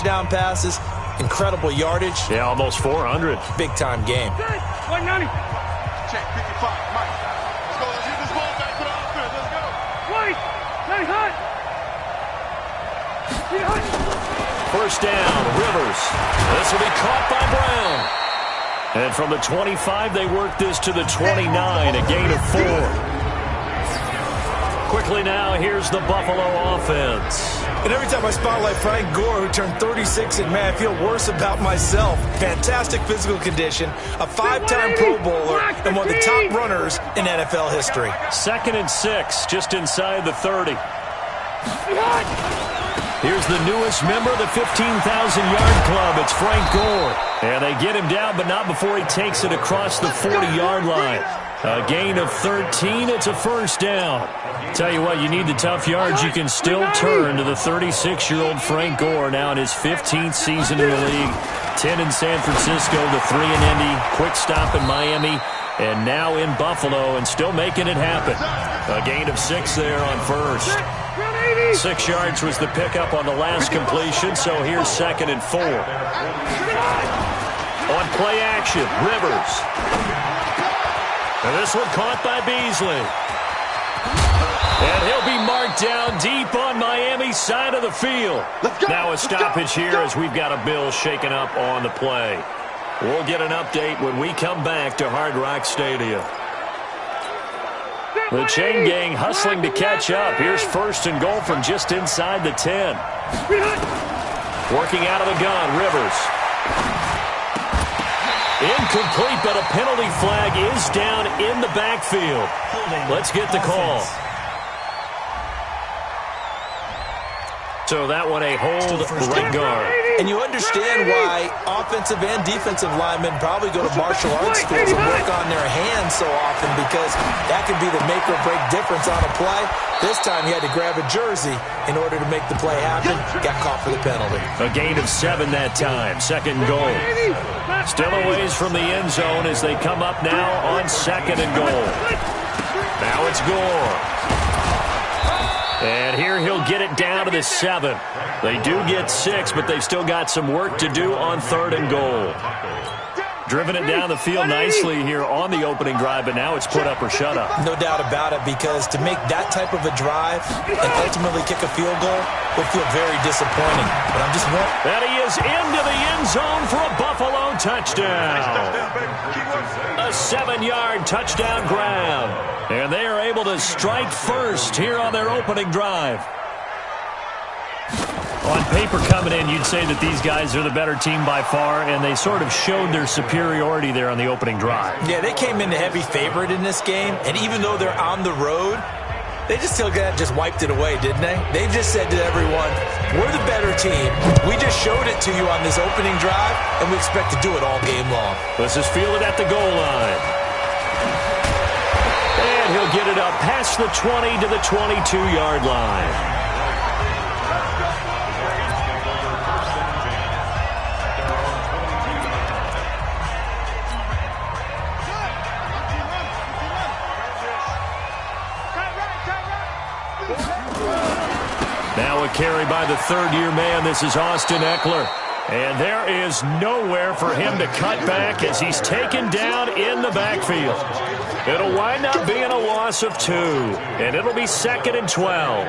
touchdown passes, incredible yardage. Yeah, almost 400. Big-time game. 190. Check 55. Mike. Let's go. Let's get this ball back for the offense. Let's go. Wait. 90 hot. First down, Rivers. This will be caught by Brown. And from the 25, they work this to the 29, a gain of 4. Quickly now, here's the Buffalo offense. And every time I spotlight Frank Gore, who turned 36, and man, I feel worse about myself. Fantastic physical condition, a 5-time Pro Bowler, and one of the top runners in NFL history. 2nd and 6, just inside the 30. Here's the newest member of the 15,000-yard club. It's Frank Gore. And they get him down, but not before he takes it across the 40-yard line. A gain of 13. It's a first down. Tell you what, you need the tough yards. You can still turn to the 36-year-old Frank Gore, now in his 15th season in the league. 10 in San Francisco, the 3 in Indy, quick stop in Miami, and now in Buffalo, and still making it happen. A gain of 6 there on first. 6 yards was the pickup on the last completion, so here's 2nd and 4. On play action, Rivers. And this one caught by Beasley. And he'll be marked down deep on Miami's side of the field. Now a stoppage here as we've got a Bill shaken up on the play. We'll get an update when we come back to Hard Rock Stadium. The chain gang hustling to catch up. Here's 1st and goal from just inside the 10. Working out of the gun, Rivers. Incomplete, but a penalty flag is down in the backfield. Let's get the call. So that one a hold right guard. And you understand why offensive and defensive linemen probably go to martial arts schools and work on their hands so often, because that could be the make or break difference on a play. This time he had to grab a jersey in order to make the play happen. Got caught for the penalty. A gain of 7 that time. 2nd goal. Still a ways from the end zone as they come up now on 2nd and goal. Now it's Gore. And here he'll get it down to the 7. They do get 6, but they've still got some work to do on 3rd and goal. Driven it down the field nicely here on the opening drive, but now it's put up or shut up. No doubt about it, because to make that type of a drive and ultimately kick a field goal would feel very disappointing. But I'm just wondering. And he is into the end zone for a Buffalo touchdown. A 7-yard touchdown grab. And they are able to strike first here on their opening drive. On paper coming in, you'd say that these guys are the better team by far, and they sort of showed their superiority there on the opening drive. Yeah, they came in a heavy favorite in this game, and even though they're on the road, they just wiped it away, didn't they? They just said to everyone, we're the better team. We just showed it to you on this opening drive, and we expect to do it all game long. This is fielded at the goal line. And he'll get it up past the 20 to the 22-yard line. Now a carry by the 3rd-year man. This is Austin Eckler. And there is nowhere for him to cut back as he's taken down in the backfield. It'll wind up being a loss of 2. And it'll be 2nd and 12.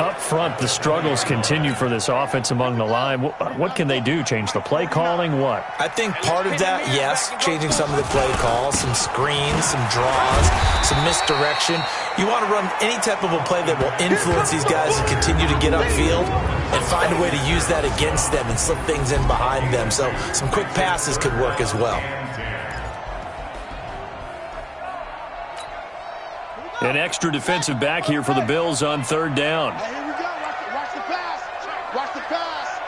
Up front, the struggles continue for this offense among the line. What can they do? Change the play calling? What? I think part of that, yes, changing some of the play calls, some screens, some draws, some misdirection. You want to run any type of a play that will influence these guys and continue to get upfield and find a way to use that against them and slip things in behind them. So some quick passes could work as well. An extra defensive back here for the Bills on 3rd down. Hey, here we go. Watch the pass. Watch the pass.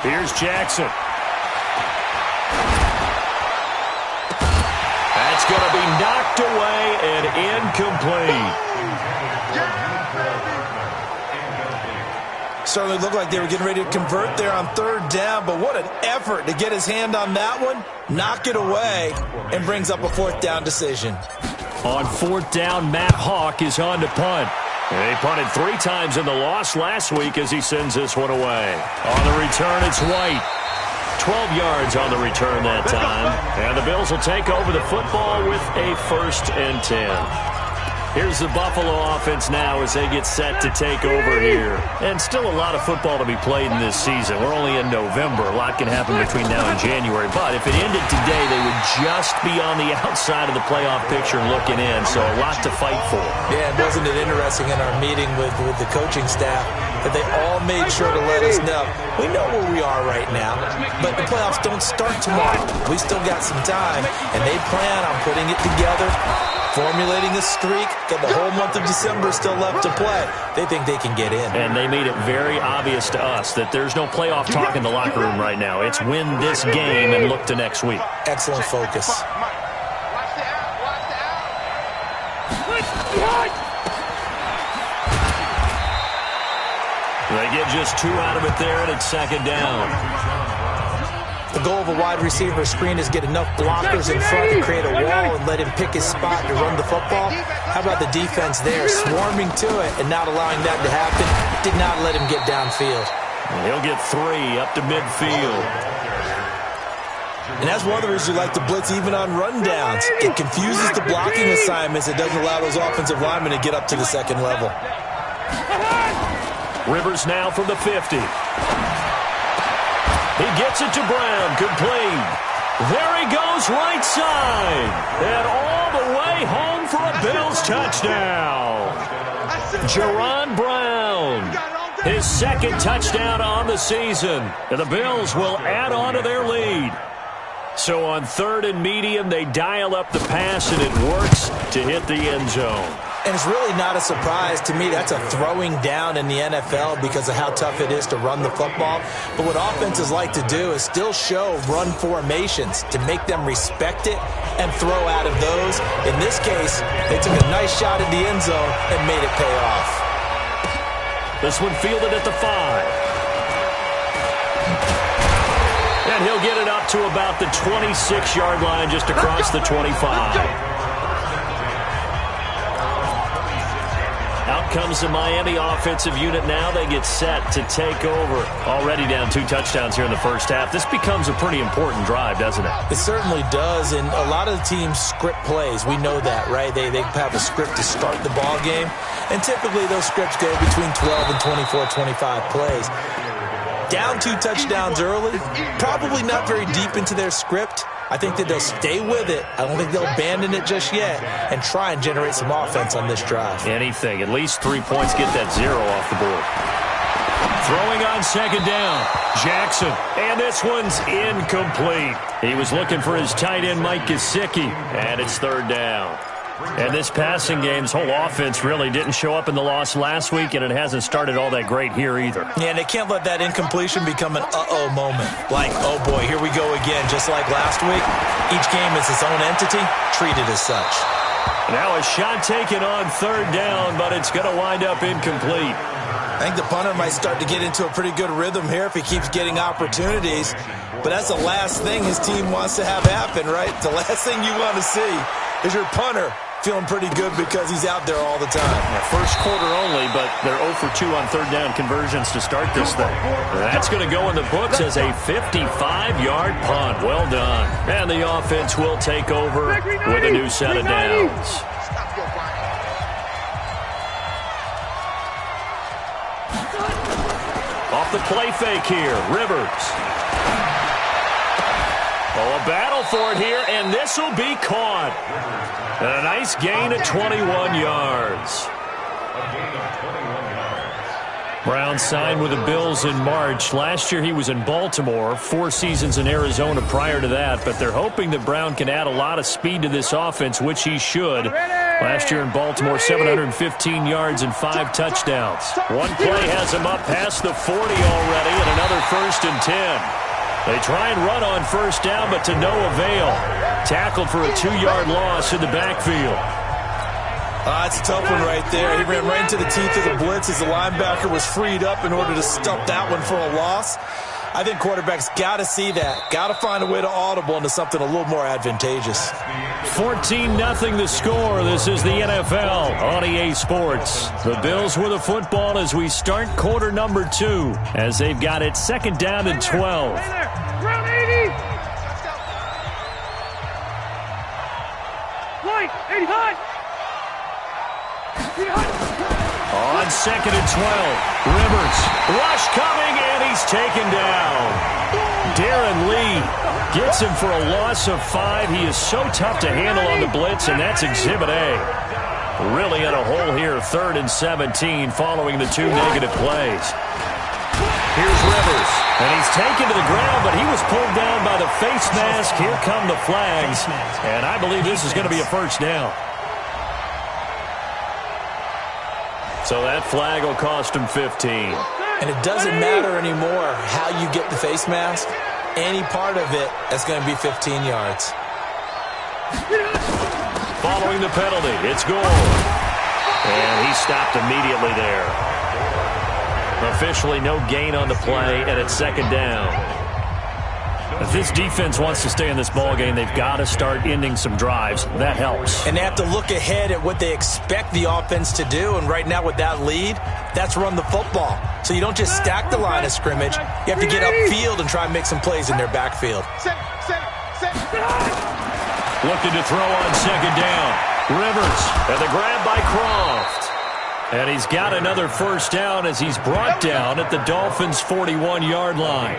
Here's Jackson. That's going to be knocked away and incomplete. Certainly looked like they were getting ready to convert there on 3rd down, but what an effort to get his hand on that one, knock it away, and brings up a 4th down decision. On 4th down, Matt Hawk is on to punt. He punted 3 times in the loss last week as he sends this one away. On the return, it's White. 12 yards on the return that time. And the Bills will take over the football with a 1st and 10. Here's the Buffalo offense now as they get set to take over here. And still a lot of football to be played in this season. We're only in November. A lot can happen between now and January. But if it ended today, they would just be on the outside of the playoff picture and looking in. So a lot to fight for. Yeah, and wasn't it interesting in our meeting with the coaching staff that they all made sure to let us know, we know where we are right now, but the playoffs don't start tomorrow. We still got some time, and they plan on putting it together, formulating a streak, got the whole month of December still left to play. They think they can get in. And they made it very obvious to us that there's no playoff talk in the locker room right now. It's win this game and look to next week. Excellent focus. They get just 2 out of it there, and it's 2nd down. The goal of a wide receiver screen is get enough blockers in front to create a wall and let him pick his spot to run the football. How about the defense there, swarming to it and not allowing that to happen? Did not let him get downfield. He'll get 3 up to midfield. And that's one of the reasons you like to blitz even on rundowns. It confuses the blocking assignments. It doesn't allow those offensive linemen to get up to the 2nd level. Rivers now from the 50. He gets it to Brown, complete. There he goes, right side. And all the way home for a Bills touchdown. Jerron Brown, his 2nd touchdown on the season. And the Bills will add on to their lead. So on 3rd and medium, they dial up the pass, and it works to hit the end zone. And it's really not a surprise to me. That's a throwing down in the NFL because of how tough it is to run the football. But what offenses like to do is still show run formations to make them respect it and throw out of those. In this case, they took a nice shot at the end zone and made it pay off. This one fielded at the 5. And he'll get it up to about the 26-yard line just across the 25. Out comes the Miami offensive unit now. They get set to take over. Already down 2 touchdowns here in the first half. This becomes a pretty important drive, doesn't it? It certainly does, and a lot of the teams script plays. We know that, right? They have a script to start the ball game, and typically those scripts go between 12 and 24, 25 plays. Down 2 touchdowns early, probably not very deep into their script. I think that they'll stay with it. I don't think they'll abandon it just yet and try and generate some offense on this drive. Anything. At least 3 points, get that 0 off the board. Throwing on 2nd down, Jackson. And this one's incomplete. He was looking for his tight end, Mike Gesicki, and it's 3rd down. And this passing game's whole offense really didn't show up in the loss last week, and it hasn't started all that great here either. Yeah, and they can't let that incompletion become an uh-oh moment. Like, oh boy, here we go again. Just like last week, each game is its own entity, treated as such. Now a shot taken on 3rd down, but it's going to wind up incomplete. I think the punter might start to get into a pretty good rhythm here if he keeps getting opportunities. But that's the last thing his team wants to have happen, right? The last thing you want to see is your punter feeling pretty good because he's out there all the time. Yeah, first quarter only, but they're 0 for 2 on 3rd down conversions to start this thing. That's going to go in the books as a 55-yard punt. Well done. And the offense will take over with a new set of downs. Off the play fake here, Rivers. Oh, a battle for it here, and this will be caught. And a nice gain of 21 yards. Brown signed with the Bills in March. Last year he was in Baltimore, 4 seasons in Arizona prior to that, but they're hoping that Brown can add a lot of speed to this offense, which he should. Last year in Baltimore, 715 yards and 5 touchdowns. One play has him up past the 40 already, and another 1st and 10. They try and run on 1st down, but to no avail. Tackled for a 2-yard loss in the backfield. That's a tough one right there. He ran right into the teeth of the blitz as the linebacker was freed up in order to stop that one for a loss. I think quarterbacks got to see that. Got to find a way to audible into something a little more advantageous. 14-0 the score. This is the NFL on EA Sports. The Bills with the football as we start quarter number 2, as they've got it second down and 12. Round 80. White, 80 high. On second and 12, Rivers, rush coming, and he's taken down. Darren Lee gets him for a loss of 5. He is so tough to handle on the blitz, and that's Exhibit A. Really in a hole here, 3rd and 17, following the 2 negative plays. Here's Rivers, and he's taken to the ground, but he was pulled down by the face mask. Here come the flags, and I believe this is going to be a first down. So that flag will cost him 15. And it doesn't matter anymore how you get the face mask. Any part of it is going to be 15 yards. Following the penalty, it's goal. And he stopped immediately there. Officially no gain on the play, and it's second down. If this defense wants to stay in this ballgame, they've got to start ending some drives. That helps. And they have to look ahead at what they expect the offense to do. And right now with that lead, that's run the football. So you don't just stack the line of scrimmage. You have to get upfield and try and make some plays in their backfield. Looking to throw on second down. Rivers, and the grab by Croft. And he's got another first down as he's brought down at the Dolphins' 41-yard line.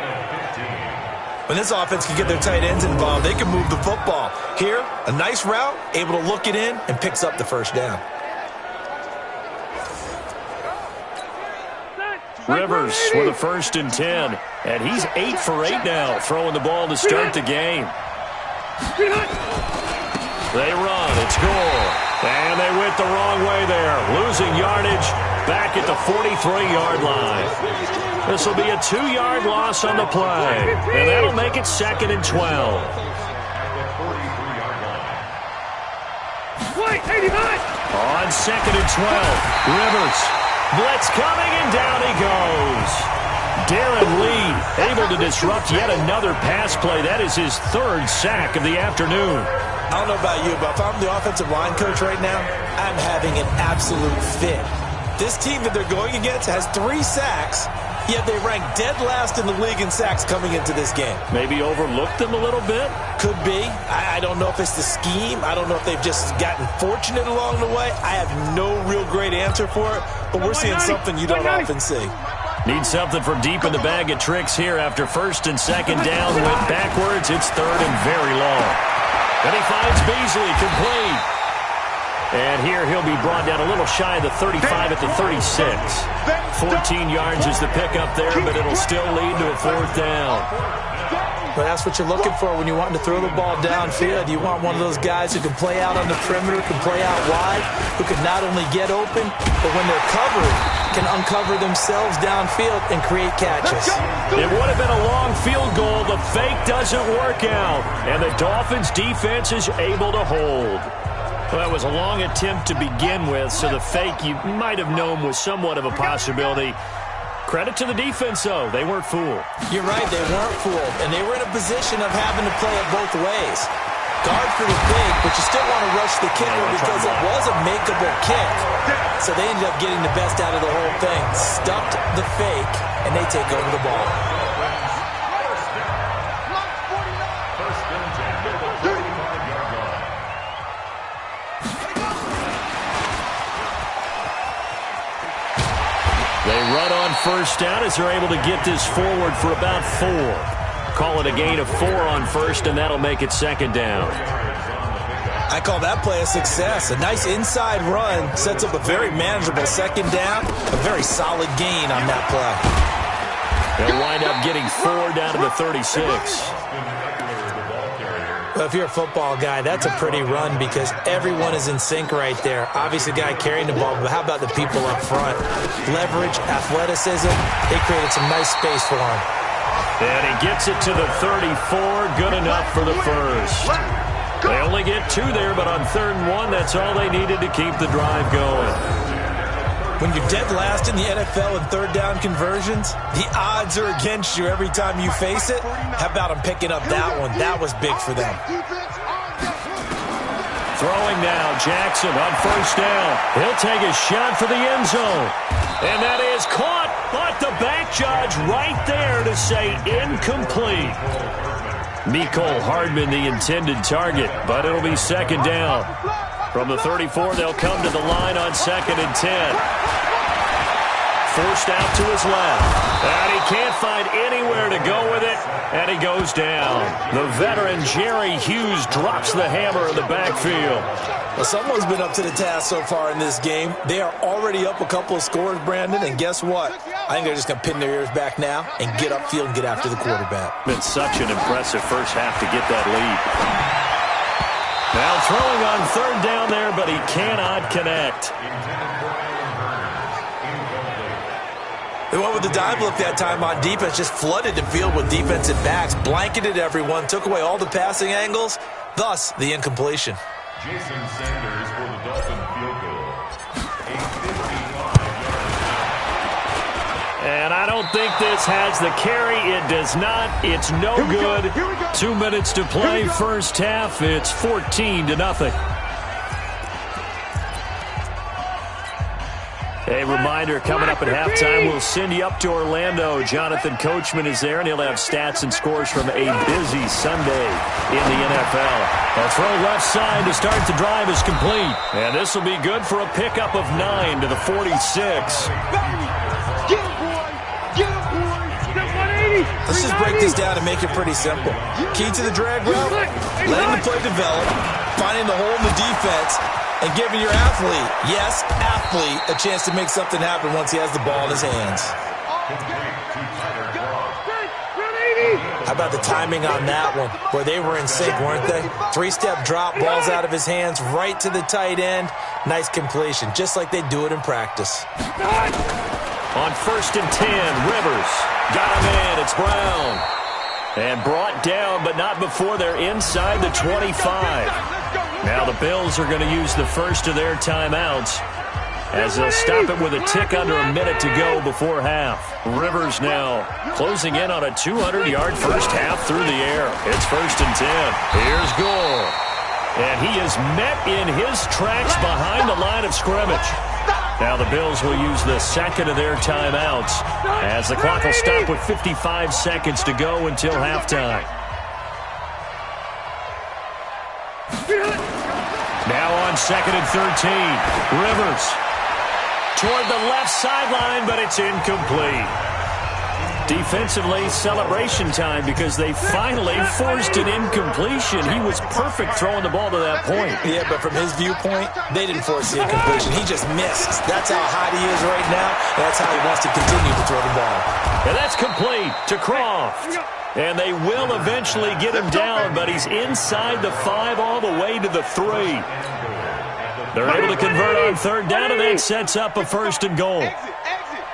When this offense can get their tight ends involved, they can move the football. Here, a nice route, able to look it in, and picks up the first down. Rivers with a 1st and 10. And he's 8 for 8 now, throwing the ball to start the game. They run, it's goal. And they went the wrong way there, losing yardage back at the 43-yard line. This will be a 2-yard loss on the play, and that'll make it 2nd and 12. On 2nd and 12, Rivers, blitz coming, and down he goes. Darren Lee able to disrupt yet another pass play. That is his 3rd sack of the afternoon. I don't know about you, but if I'm the offensive line coach right now, I'm having an absolute fit. This team that they're going against has 3 sacks, yet they rank dead last in the league in sacks coming into this game. Maybe overlooked them a little bit? Could be. I don't know if it's the scheme. I don't know if they've just gotten fortunate along the way. I have no real great answer for it, but we're seeing something you don't often see. Need something from deep in the bag of tricks here after 1st and 2nd down. Went backwards. It's 3rd and very long. And he finds Beasley complete. And here he'll be brought down a little shy of the 35 at the 36. 14 yards is the pickup there, but it'll still lead to a 4th down. But that's what you're looking for when you want to throw the ball downfield. You want one of those guys who can play out on the perimeter, can play out wide, who can not only get open, but when they're covered, can uncover themselves downfield and create catches. It would have been a long field goal. The fake doesn't work out, and the Dolphins' defense is able to hold. Well, that was a long attempt to begin with, so the fake you might have known was somewhat of a possibility. Credit to the defense, though. They weren't fooled. You're right, they weren't fooled, and they were in a position of having to play it both ways. Guard for the fake, but you still want to rush the kicker because it was a makeable kick. So they ended up getting the best out of the whole thing. Stuffed the fake, and they take over the ball. They run on 1st down as they're able to get this forward for about 4. Call it a gain of 4 on 1st, and that'll make it 2nd down. I call that play a success. A nice inside run sets up a very manageable 2nd down. A very solid gain on that play. They'll wind up getting 4 down to the 36. Well, if you're a football guy, that's a pretty run because everyone is in sync right there. Obviously, the guy carrying the ball, but how about the people up front? Leverage, athleticism, they created some nice space for him. And he gets it to the 34, good enough for the first. They only get 2 there, but on 3rd and 1, that's all they needed to keep the drive going. When you're dead last in the NFL in third down conversions, the odds are against you every time you face it. How about them picking up that one? That was big for them. Throwing now, Jackson on first down. He'll take a shot for the end zone. And that is caught, but the back judge right there to say incomplete. Mecole Hardman the intended target, but it'll be second down. From the 34, they'll come to the line on 2nd and 10. Forced out to his left. And he can't find anywhere to go with it, and he goes down. The veteran Jerry Hughes drops the hammer in the backfield. Well, someone's been up to the task so far in this game. They are already up a couple of scores, Brandon, and guess what? I think they're just going to pin their ears back now and get upfield and get after the quarterback. Been such an impressive first half to get that lead. Now throwing on third down there, but he cannot connect. They went with the dive look that time on defense, just flooded the field with defensive backs, blanketed everyone, took away all the passing angles, thus the incompletion. Jason Sanders for the Dolphin field goal. A 55-yard. And I don't think this has the carry. It does not. It's no good. 2 minutes to play first half. It's 14-0. A reminder, coming up at halftime, we'll send you up to Orlando. Jonathan Coachman is there, and he'll have stats and scores from a busy Sunday in the NFL. A throw left side to start the drive is complete. And this will be good for a pickup of 9 to the 46. Let's just break this down and make it pretty simple. Key to the drag route, letting the play develop, finding the hole in the defense, and giving your athlete, yes, athlete, a chance to make something happen once he has the ball in his hands. How about the timing on that one, where they were in sync, weren't they? 3-step drop, balls out of his hands, right to the tight end. Nice completion, just like they do it in practice. On 1st and 10, Rivers got him in. It's Brown. And brought down, but not before they're inside the 25. Now the Bills are going to use the first of their timeouts as they'll stop it with a tick under a minute to go before half. Rivers now closing in on a 200-yard first half through the air. It's 1st and 10. Here's Gore. And he is met in his tracks behind the line of scrimmage. Now the Bills will use the second of their timeouts as the clock will stop with 55 seconds to go until halftime. Now on 2nd and 13, Rivers toward the left sideline, but it's incomplete. Defensively, celebration time because they finally forced an incompletion. He was perfect throwing the ball to that point. Yeah, but from his viewpoint, they didn't force the incompletion. He just missed. That's how hot he is right now. That's how he wants to continue to throw the ball. And that's complete to Croft. And they will eventually get him down, but he's inside the 5 all the way to the 3. They're able to convert on third down, and that sets up a 1st and goal.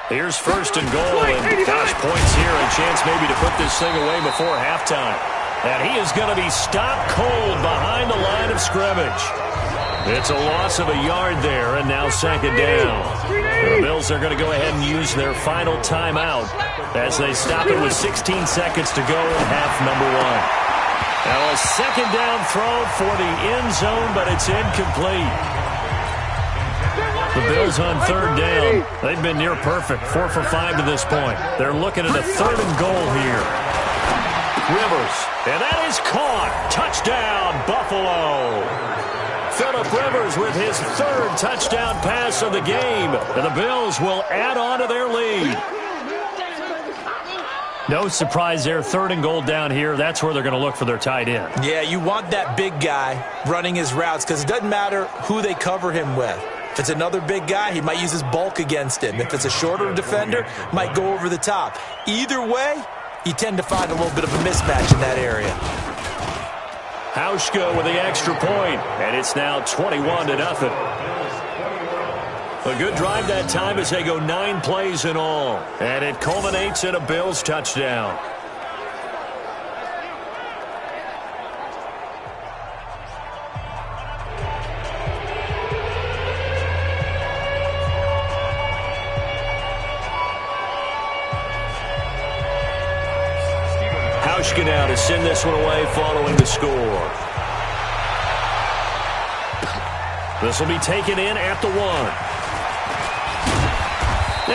Here's 1st and goal, and gosh, points here, a chance maybe to put this thing away before halftime. And he is going to be stopped cold behind the line of scrimmage. It's a loss of a yard there, and now 2nd down. The Bills are going to go ahead and use their final timeout as they stop it with 16 seconds to go in half number 1. Now a 2nd down throw for the end zone, but it's incomplete. The Bills on 3rd down. They've been near perfect, 4 for 5 to this point. They're looking at a 3rd and goal here. Rivers, and that is caught. Touchdown, Buffalo. Phillip Rivers with his 3rd touchdown pass of the game. And the Bills will add on to their lead. No surprise there, 3rd and goal down here. That's where they're going to look for their tight end. Yeah, you want that big guy running his routes because it doesn't matter who they cover him with. If it's another big guy, he might use his bulk against him. If it's a shorter defender, might go over the top. Either way, you tend to find a little bit of a mismatch in that area. Hauschka with the extra point, and it's now 21-0. A good drive that time as they go 9 plays in all, and it culminates in a Bills touchdown. Hauschka now to send this one away following the score. This will be taken in at the 1.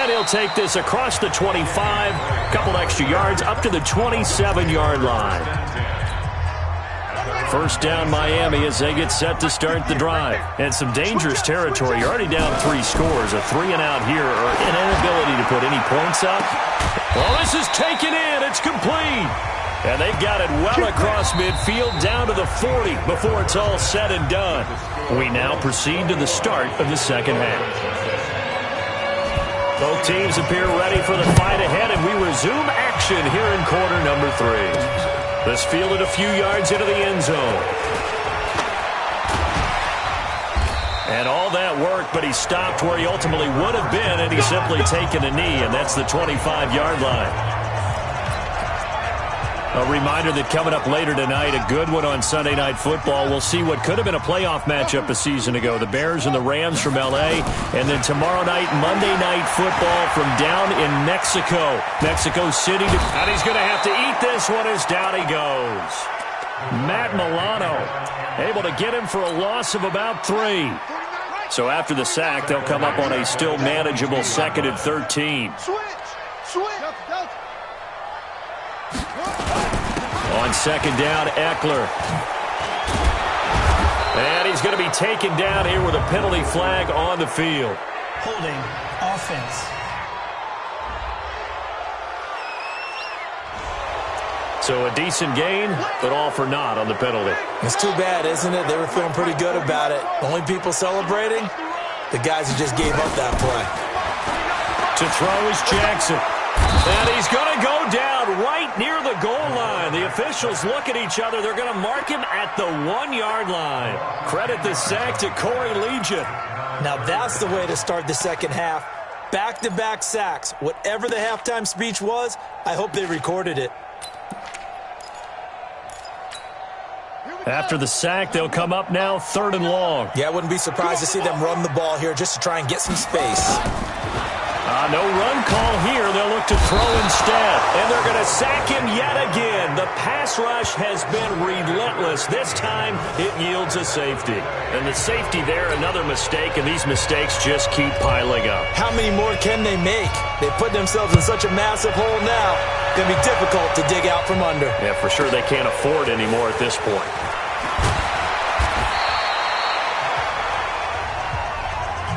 And he'll take this across the 25, a couple extra yards up to the 27-yard line. First down Miami as they get set to start the drive. And some dangerous territory. You're already down 3 scores. A 3-and-out here or an inability to put any points up. Well, this is taken in. It's complete. And they've got it well across midfield down to the 40 before it's all said and done. We now proceed to the start of the second half. Both teams appear ready for the fight ahead, and we resume action here in quarter number 3. This fielded a few yards into the end zone. And all that work, but he stopped where he ultimately would have been, and he's simply taken a knee, and that's the 25-yard line. A reminder that coming up later tonight, a good one on Sunday Night Football. We'll see what could have been a playoff matchup a season ago. The Bears and the Rams from L.A. And then tomorrow night, Monday Night Football from down in Mexico. Mexico City. And he's going to have to eat this one as down he goes. Matt Milano able to get him for a loss of about 3. So after the sack, they'll come up on a still manageable 2nd and 13. On second down, Eckler. And he's going to be taken down here with a penalty flag on the field. Holding offense. So a decent gain, but all for naught on the penalty. It's too bad, isn't it? They were feeling pretty good about it. Only people celebrating? The guys who just gave up that play. To throw is Jackson. And he's going to go down right near the goal line. The officials look at each other. They're going to mark him at the 1-yard line. Credit the sack to Corey Legion. Now that's the way to start the second half. Back-to-back sacks. Whatever the halftime speech was, I hope they recorded it. After the sack, they'll come up now 3rd and long. Yeah, I wouldn't be surprised to see them run the ball here just to try and get some space. No run call here. They'll look to throw instead. And they're going to sack him yet again. The pass rush has been relentless. This time, it yields a safety. And the safety there, another mistake, and these mistakes just keep piling up. How many more can they make? They put themselves in such a massive hole now. Going to be difficult to dig out from under. Yeah, for sure they can't afford anymore at this point.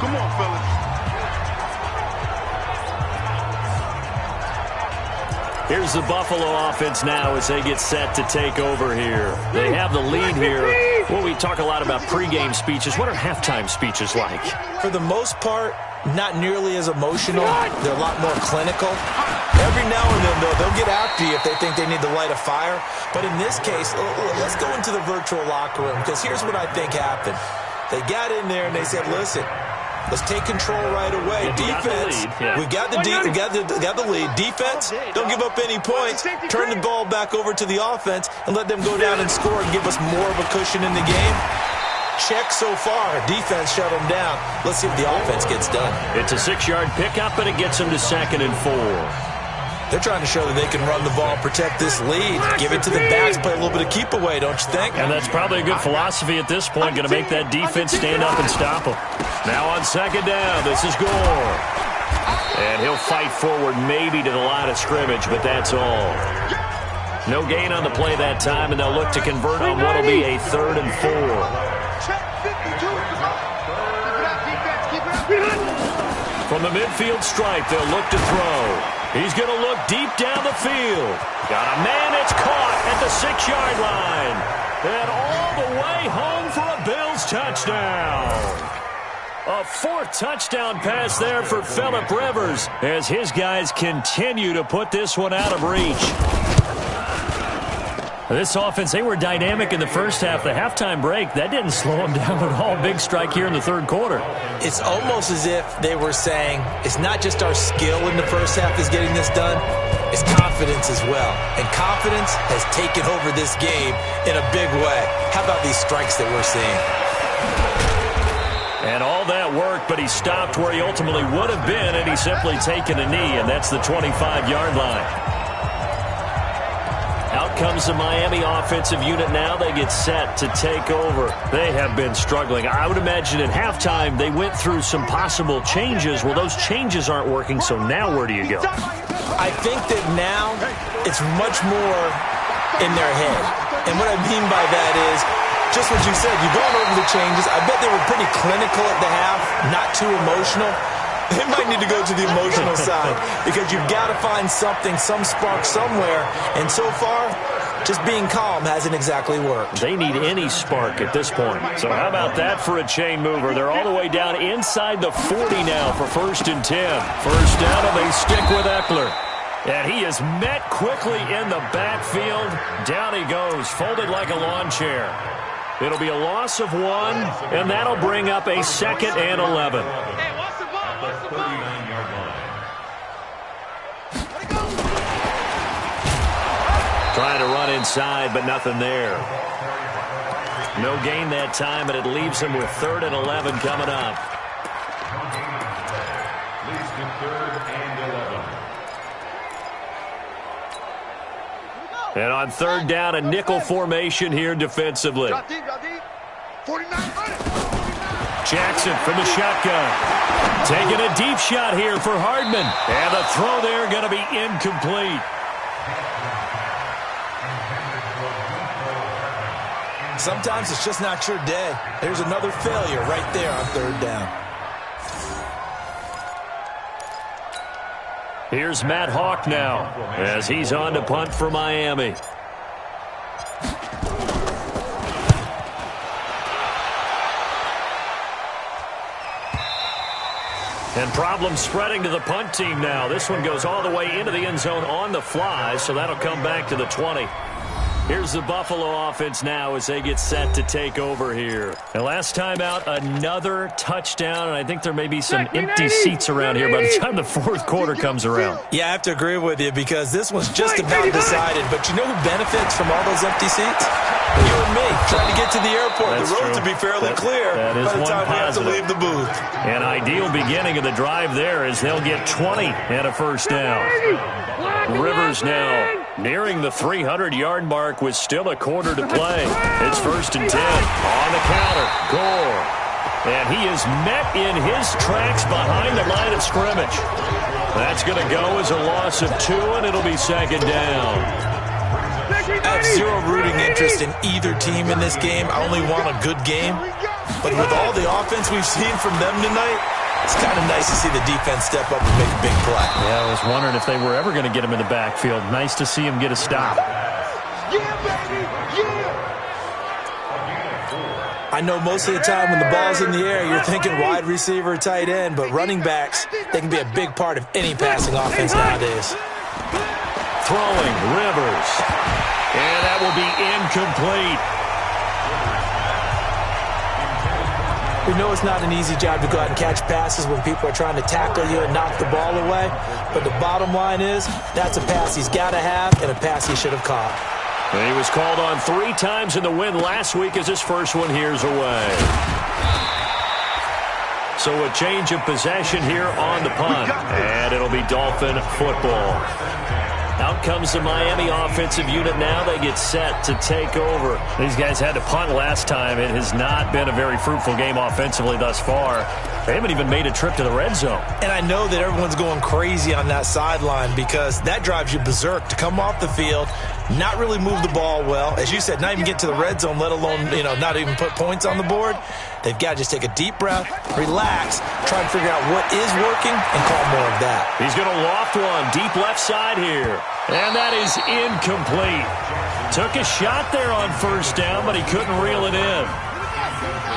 Come on, fellas. Here's the Buffalo offense now as they get set to take over here. They have the lead here. Well, we talk a lot about pregame speeches. What are halftime speeches like? For the most part, not nearly as emotional. They're a lot more clinical. Every now and then, though, they'll get after you if they think they need to light a fire. But in this case, let's go into the virtual locker room, because here's what I think happened. They got in there and they said, listen, let's take control right away. Defense, we got the lead. Defense, don't give up any points. Turn the ball back over to the offense and let them go down and score and give us more of a cushion in the game. Check so far. Defense shut them down. Let's see if the offense gets done. It's a 6-yard pickup, and it gets them to 2nd and 4. They're trying to show that they can run the ball and protect this lead. Give it to the backs, play a little bit of keep away, don't you think? And that's probably a good philosophy at this point. Going to make that defense stand up and stop them. Now on second down, this is Gore. And he'll fight forward maybe to the line of scrimmage, but that's all. No gain on the play that time, and they'll look to convert on what will be a 3rd and 4. From the midfield stripe, they'll look to throw. He's going to look deep down the field. Got a man, it's caught at the 6-yard line. And all the way home for a Bills touchdown. A 4th touchdown pass there for Phillip Rivers as his guys continue to put this one out of reach. This offense, they were dynamic in the first half. The halftime break, that didn't slow them down at all. Big strike here in the 3rd quarter. It's almost as if they were saying, it's not just our skill in the first half is getting this done, it's confidence as well. And confidence has taken over this game in a big way. How about these strikes that we're seeing? And all that work, but he stopped where he ultimately would have been, and he's simply taken a knee, and that's the 25-yard line. Out comes the Miami offensive unit now. They get set to take over. They have been struggling. I would imagine at halftime they went through some possible changes. Well, those changes aren't working, so now where do you go? I think that now it's much more in their head. And what I mean by that is, just what you said, you've gone over the changes. I bet they were pretty clinical at the half, not too emotional. They might need to go to the emotional side because you've got to find something, some spark somewhere. And so far, just being calm hasn't exactly worked. They need any spark at this point. So how about that for a chain mover? They're all the way down inside the 40 now for 1st and 10. First down, and they stick with Eckler. And he is met quickly in the backfield. Down he goes, folded like a lawn chair. It'll be a loss of 1, and that'll bring up a 2nd and 11. Trying to run inside, but nothing there. No gain that time, and it leaves him with 3rd and 11 coming up. Leads to 3rd and 11. And on 3rd down, a nickel formation here defensively. Jackson from the shotgun. Taking a deep shot here for Hardman. And the throw there going to be incomplete. Sometimes it's just not your day. There's another failure right there on 3rd down. Here's Matt Hawk now as he's on to punt for Miami. And problems spreading to the punt team now. This one goes all the way into the end zone on the fly, so that'll come back to the 20. Here's the Buffalo offense now as they get set to take over here. And last time out, another touchdown, and I think there may be some empty seats around here by the time the 4th quarter comes around. Yeah, I have to agree with you because this one's just about decided. But you know who benefits from all those empty seats? You and me, trying to get to the airport. That's the road true. to be fairly clear that is by the time we have to positive. leave the booth. An ideal beginning of the drive there as they'll get 20 and a 1st down. Rivers now nearing the 300-yard mark with still a quarter to play. It's 1st and 10 on the counter. Gore. And he is met in his tracks behind the line of scrimmage. That's going to go as a loss of 2, and it'll be 2nd down. I have zero rooting interest in either team in this game. I only want a good game. But with all the offense we've seen from them tonight, it's kind of nice to see the defense step up and make a big play. Yeah, I was wondering if they were ever going to get him in the backfield. Nice to see him get a stop. I know most of the time when the ball's in the air, you're thinking wide receiver, tight end, but running backs, they can be a big part of any passing offense nowadays. Throwing, Rivers. And that will be incomplete. We know it's not an easy job to go out and catch passes when people are trying to tackle you and knock the ball away. But the bottom line is, that's a pass he's got to have and a pass he should have caught. And he was called on 3 times in the win last week as his first one here's away. So a change of possession here on the punt. And it'll be Dolphin football. Out comes the Miami offensive unit now. They get set to take over. These guys had to punt last time. It has not been a very fruitful game offensively thus far. They haven't even made a trip to the red zone. And I know that everyone's going crazy on that sideline because that drives you berserk to come off the field, not really move the ball well. As you said, not even get to the red zone, let alone, not even put points on the board. They've got to just take a deep breath, relax, try and figure out what is working, and call more of that. He's going to loft one deep left side here. And that is incomplete. Took a shot there on 1st down, but he couldn't reel it in.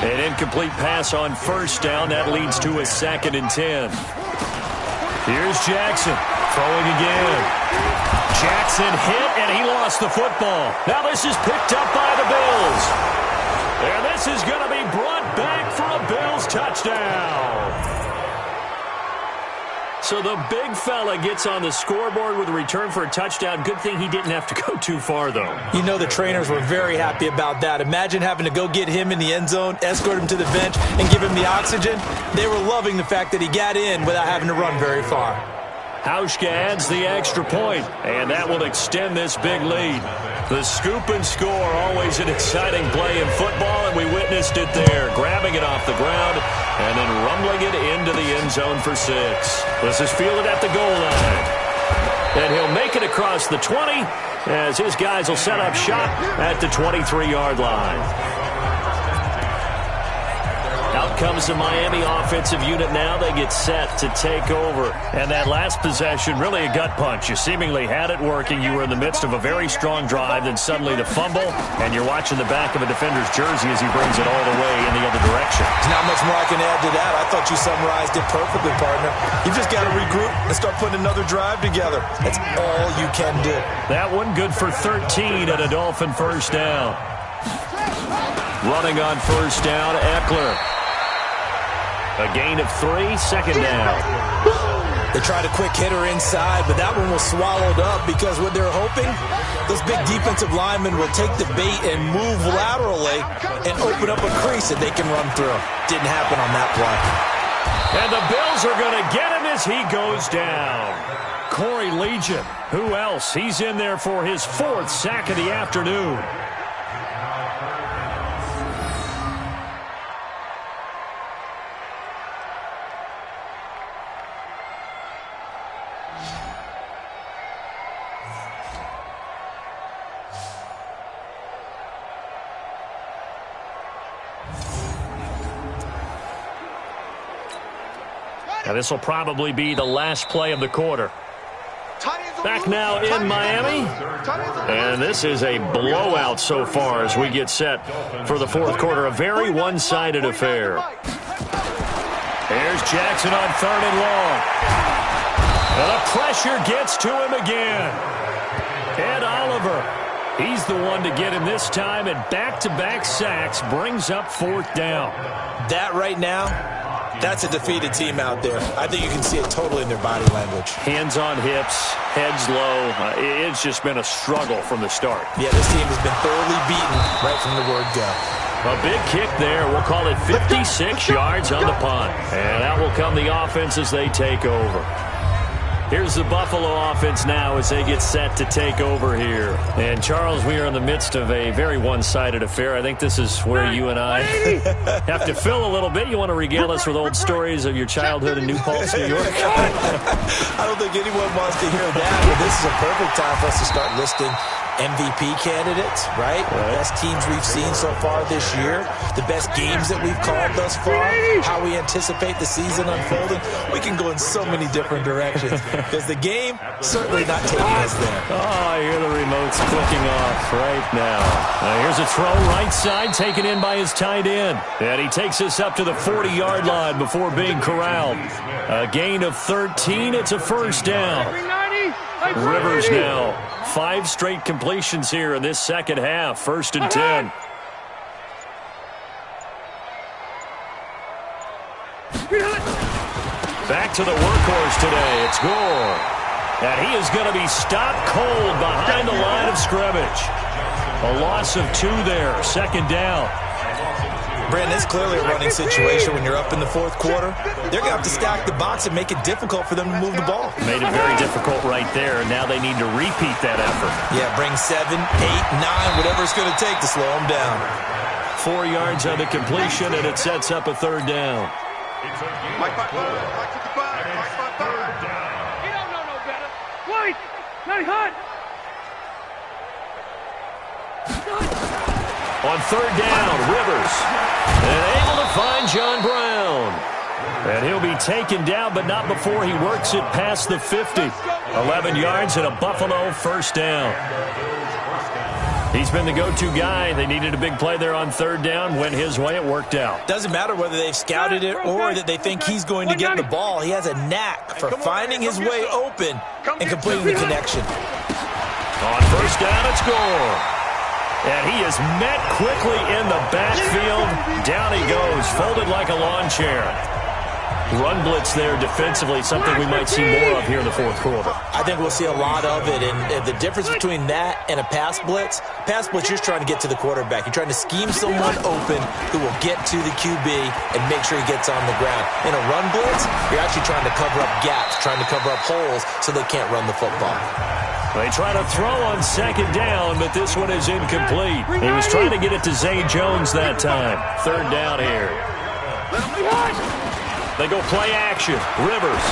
An incomplete pass on 1st down. That leads to a 2nd and 10. Here's Jackson throwing again. Jackson hit, and he lost the football. Now this is picked up by the Bills. And this is going to be brought back for a Bills touchdown. So the big fella gets on the scoreboard with a return for a touchdown. Good thing he didn't have to go too far, though. You know the trainers were very happy about that. Imagine having to go get him in the end zone, escort him to the bench, and give him the oxygen. They were loving the fact that he got in without having to run very far. Hauschka adds the extra point, and that will extend this big lead. The scoop and score, always an exciting play in football, and we witnessed it there, grabbing it off the ground and then rumbling it into the end zone for 6. This is fielded at the goal line. And he'll make it across the 20 as his guys will set up shop at the 23-yard line. Out comes the Miami offensive unit now. They get set to take over. And that last possession, really a gut punch. You seemingly had it working. You were in the midst of a very strong drive, then suddenly the fumble, and you're watching the back of a defender's jersey as he brings it all the way in the other direction. There's not much more I can add to that. I thought you summarized it perfectly, partner. You just got to regroup and start putting another drive together. That's all you can do. That one good for 13 at a Dolphin first down. Running on first down, Eckler. A gain of 3, second down. They tried a quick hitter inside, but that one was swallowed up because what they're hoping, those big defensive linemen will take the bait and move laterally and open up a crease that they can run through. Didn't happen on that play. And the Bills are going to get him as he goes down. Corey Legion, who else? He's in there for his 4th sack of the afternoon. Now this will probably be the last play of the quarter. Back now in Miami. And this is a blowout so far as we get set for the 4th quarter. A very one-sided affair. There's Jackson on 3rd and long. And the pressure gets to him again. Ed Oliver. He's the one to get him this time, and back-to-back sacks brings up 4th down. That right now, that's a defeated team out there. I think you can see it totally in their body language. Hands on hips, heads low. It's just been a struggle from the start. Yeah, this team has been thoroughly beaten right from the word go. A big kick there. We'll call it 56 yards on the punt. And out will come the offense as they take over. Here's the Buffalo offense now as they get set to take over here. And, Charles, we are in the midst of a very one-sided affair. I think this is where you and I have to fill a little bit. You want to regale us with old stories of your childhood in New Paltz, New York? I don't think anyone wants to hear that, but this is a perfect time for us to start listing MVP candidates, right? The best teams we've seen so far this year, the best games that we've called thus far, how we anticipate the season unfolding. We can go in so many different directions because the game certainly not taking us there. Oh, I hear the remotes clicking off right now. Here's a throw right side taken in by his tight end. And he takes us up to the 40-yard line before being corralled. A gain of 13. It's a first down. Rivers now. 5 straight completions here in this second half. 1st and 10. Back to the workhorse today. It's Gore. And he is going to be stopped cold behind the line of scrimmage. A loss of 2 there. 2nd down. Brandon, it's clearly a running situation when you're up in the 4th quarter. They're going to have to stack the box and make it difficult for them to move the ball. Made it very difficult right there. Now they need to repeat that effort. Yeah, bring 7, 8, 9, whatever it's going to take to slow them down. 4 yards on the completion, and it sets up a 3rd down. Mike 55. He don't know no better. White, not hot. On 3rd down, Rivers. And able to find John Brown. And he'll be taken down, but not before he works it past the 50. 11 yards and a Buffalo first down. He's been the go-to guy. They needed a big play there on 3rd down. Went his way. It worked out. Doesn't matter whether they've scouted it or that they think he's going to get the ball. He has a knack for finding his way open and completing the connection. On first down, it's Gore. And he is met quickly in the backfield. Down he goes, folded like a lawn chair. run blitz there defensively, something we might see more of here in the fourth quarter. I think we'll see a lot of it, and the difference between that and a pass blitz, you're just trying to get to the quarterback. You're trying to scheme someone open who will get to the QB and make sure he gets on the ground. In a run blitz, you're actually trying to cover up gaps, trying to cover up holes so they can't run the football. They try to throw on second down, but this one is incomplete. He was trying to get it to Zay Jones that time. Third down here. They go play action. Rivers.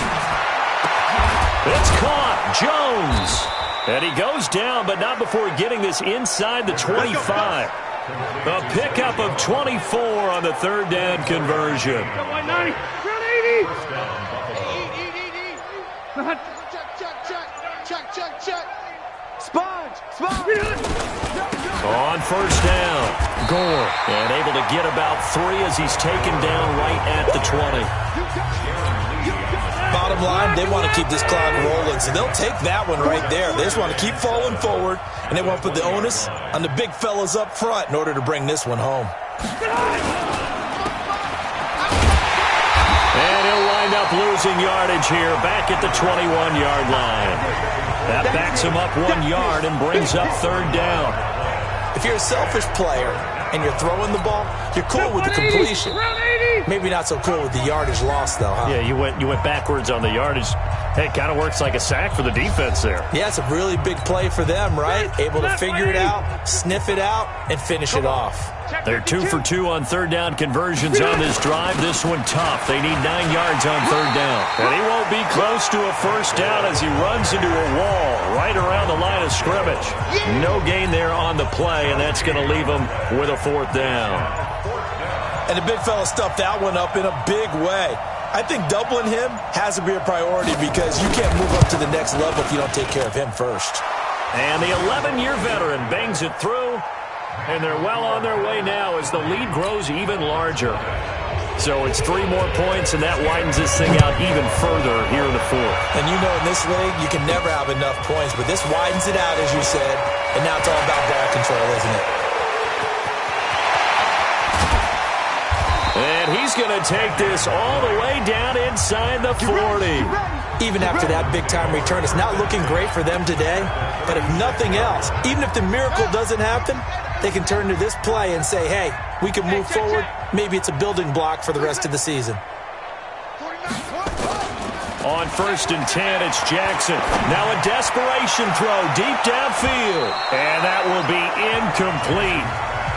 It's caught. Jones. And he goes down, but not before getting this inside the 25. A pickup of 24 on the third down conversion. Check. Sponge. On first down, Gore, and able to get about 3 as he's taken down right at the 20. Bottom line, they want to keep this clock rolling, so they'll take that one right there. They just want to keep falling forward, and they want to put the onus on the big fellas up front in order to bring this one home. And he'll wind up losing yardage here back at the 21-yard line. That backs him up 1 yard and brings up third down. If you're a selfish player and you're throwing the ball, you're cool with the completion. Maybe not so cool with the yardage loss, though, huh? Yeah, you went backwards on the yardage. Hey, it kind of works like a sack for the defense there. Yeah, it's a really big play for them, right? Able to figure it out, sniff it out, and finish it off. They're 2 for 2 on third down conversions on this drive. This one tough. They need 9 yards on third down. And he won't be close to a first down as he runs into a wall right around the line of scrimmage. No gain there on the play, and that's going to leave him with a fourth down. And the big fella stuffed that one up in a big way. I think doubling him has to be a priority because you can't move up to the next level if you don't take care of him first. And the 11-year veteran bangs it through, and they're well on their way now as the lead grows even larger. So it's 3 more points, and that widens this thing out even further here in the fourth. And you know in this league, you can never have enough points, but this widens it out, as you said, and now it's all about ball control, isn't it? And he's going to take this all the way down inside the 40. Even after that big-time return, it's not looking great for them today. But if nothing else, even if the miracle doesn't happen, they can turn to this play and say, hey, we can move forward. Maybe it's a building block for the rest of the season. On first and 10, it's Jackson. Now a desperation throw deep downfield. And that will be incomplete.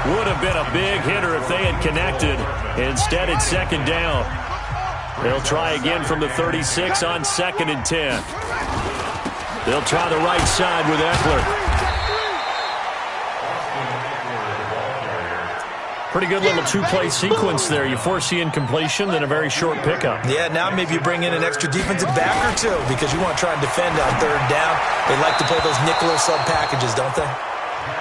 Would have been a big hitter if they had connected. Instead, it's second down. They'll try again from the 36 on second and 10. They'll try the right side with Eckler. Pretty good little 2-play sequence there. You force the incompletion, then a very short pickup. Yeah, now maybe you bring in an extra defensive back or two because you want to try and defend on third down. They like to play those nickel or sub packages, don't they?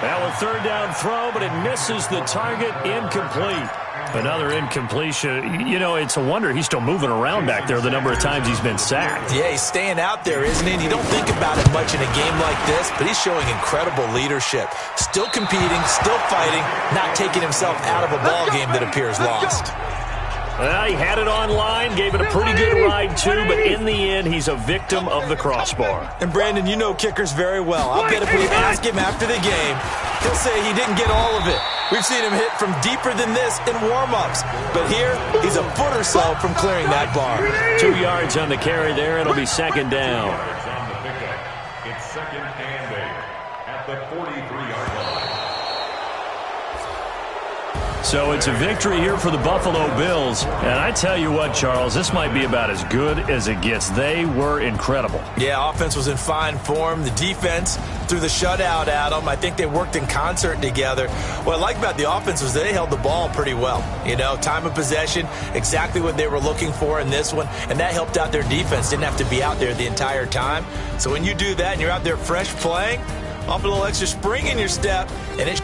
Now a third down throw, but it misses the target. Incomplete. Another incompletion. You know, it's a wonder he's still moving around back there the number of times he's been sacked. Yeah, he's staying out there, isn't he? And you don't think about it much in a game like this, but he's showing incredible leadership. Still competing, still fighting, not taking himself out of a ball game that appears lost. Well, he had it online, gave it a pretty good ride too, but in the end, he's a victim of the crossbar. And Brandon, you know kickers very well. I'll bet if we ask him after the game, he'll say he didn't get all of it. We've seen him hit from deeper than this in warm-ups. But here, he's a foot or so from clearing that bar. 2 yards on the carry there. It'll be second down. It's second and 8 at the 43-yard line. So it's a victory here for the Buffalo Bills. And I tell you what, Charles, this might be about as good as it gets. They were incredible. Yeah, offense was in fine form. The defense threw the shutout at them. I think they worked in concert together. What I like about the offense was they held the ball pretty well. You know, time of possession, exactly what they were looking for in this one. And that helped out their defense. Didn't have to be out there the entire time. So when you do that and you're out there fresh playing, off a little extra spring in your step, and it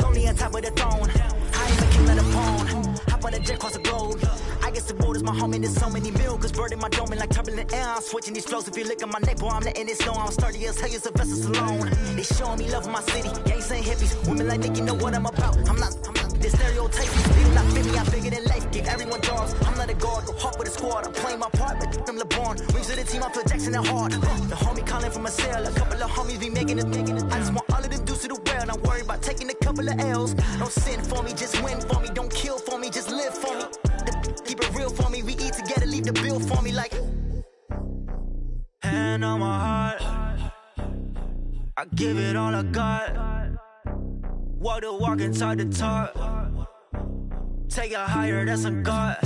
Only on top of the throne. I am the king of the pawn. Hop on the jet across the globe. I guess the world is my home and there's so many miracles burning my dome and like turbulent air. I'm switching these flows. If you look at my neck, boy, I'm letting it snow. I'm sturdy as hell, as Sylvester Stallone. They showing me love in my city. Gangs ain't hippies. Women like Nick, you know what I'm about. I'm not this stereotype. People not fit me, I'm bigger than life. Give everyone jobs. I'm not a guard. Go hard with a squad. I'm playing my part, but I'm LeBron. Wings of the team, I feel Jackson and hard. The homie calling from a cell. A couple of homies be making it. I just want all of them dudes to the well. Not worry about taking a couple of L's. Don't sin for me, just win for me. Don't kill for me, just live for me. Keep it real for me. We eat together, leave the bill for me like. Hand on my heart, I give it all I got. Walk the walk inside the talk. Take it higher, that's a God.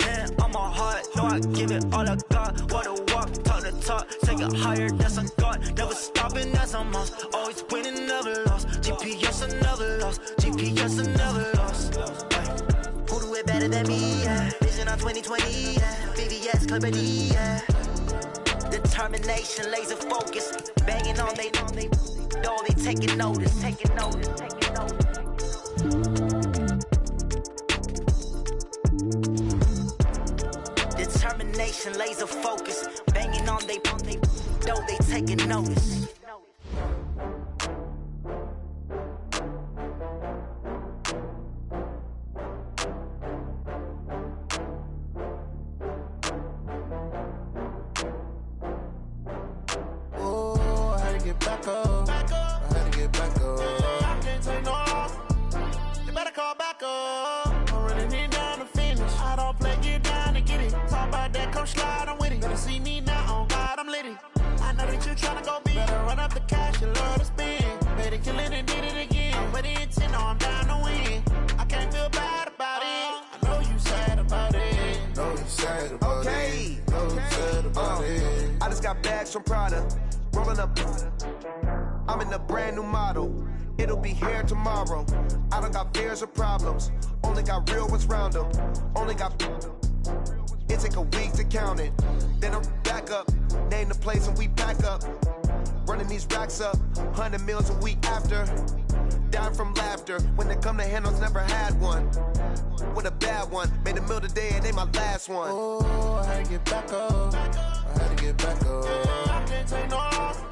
Hand on my heart, no, I give it all I got. Walk the walk, talk the talk. Take it higher, that's a God. Never stopping, that's a must. Always winning, never lost. GPS, I never lost. GPS, I never lost. Who do it better than me, yeah? Vision on 2020, yeah. VVS, Clarity, yeah. Determination, laser focus. Banging on they door, they taking notice. Determination, laser focus. Banging on they door, they taking notice. Back up. I had to get back up. I can't take no off. You better call back up. I'm running it down to finish. I don't play, get down to get it. Talk about that, come slide, I'm with it. Better see me now, on God, I'm litty. I know that you tryna go big. Better run up the cash, you love to spend. Better kill it and did it again. But the intent, no, I'm down to win. I can't feel bad about it. I know you sad about it. Know you sad about it. Know you sad about it. I just got bags from Prada. Rolling up, I'm in a brand new model. It'll be here tomorrow. I don't got fears or problems. Only got real ones round them. Only got. It take a week to count it. Then I'm back up. Name the place and we pack up. Running these racks up. 100 meals a week after. Down from laughter. When they come to handles, never had one. With a bad one. Made a meal today and ain't my last one. Oh, I had to get back up. I had to get back up. I can't take no off.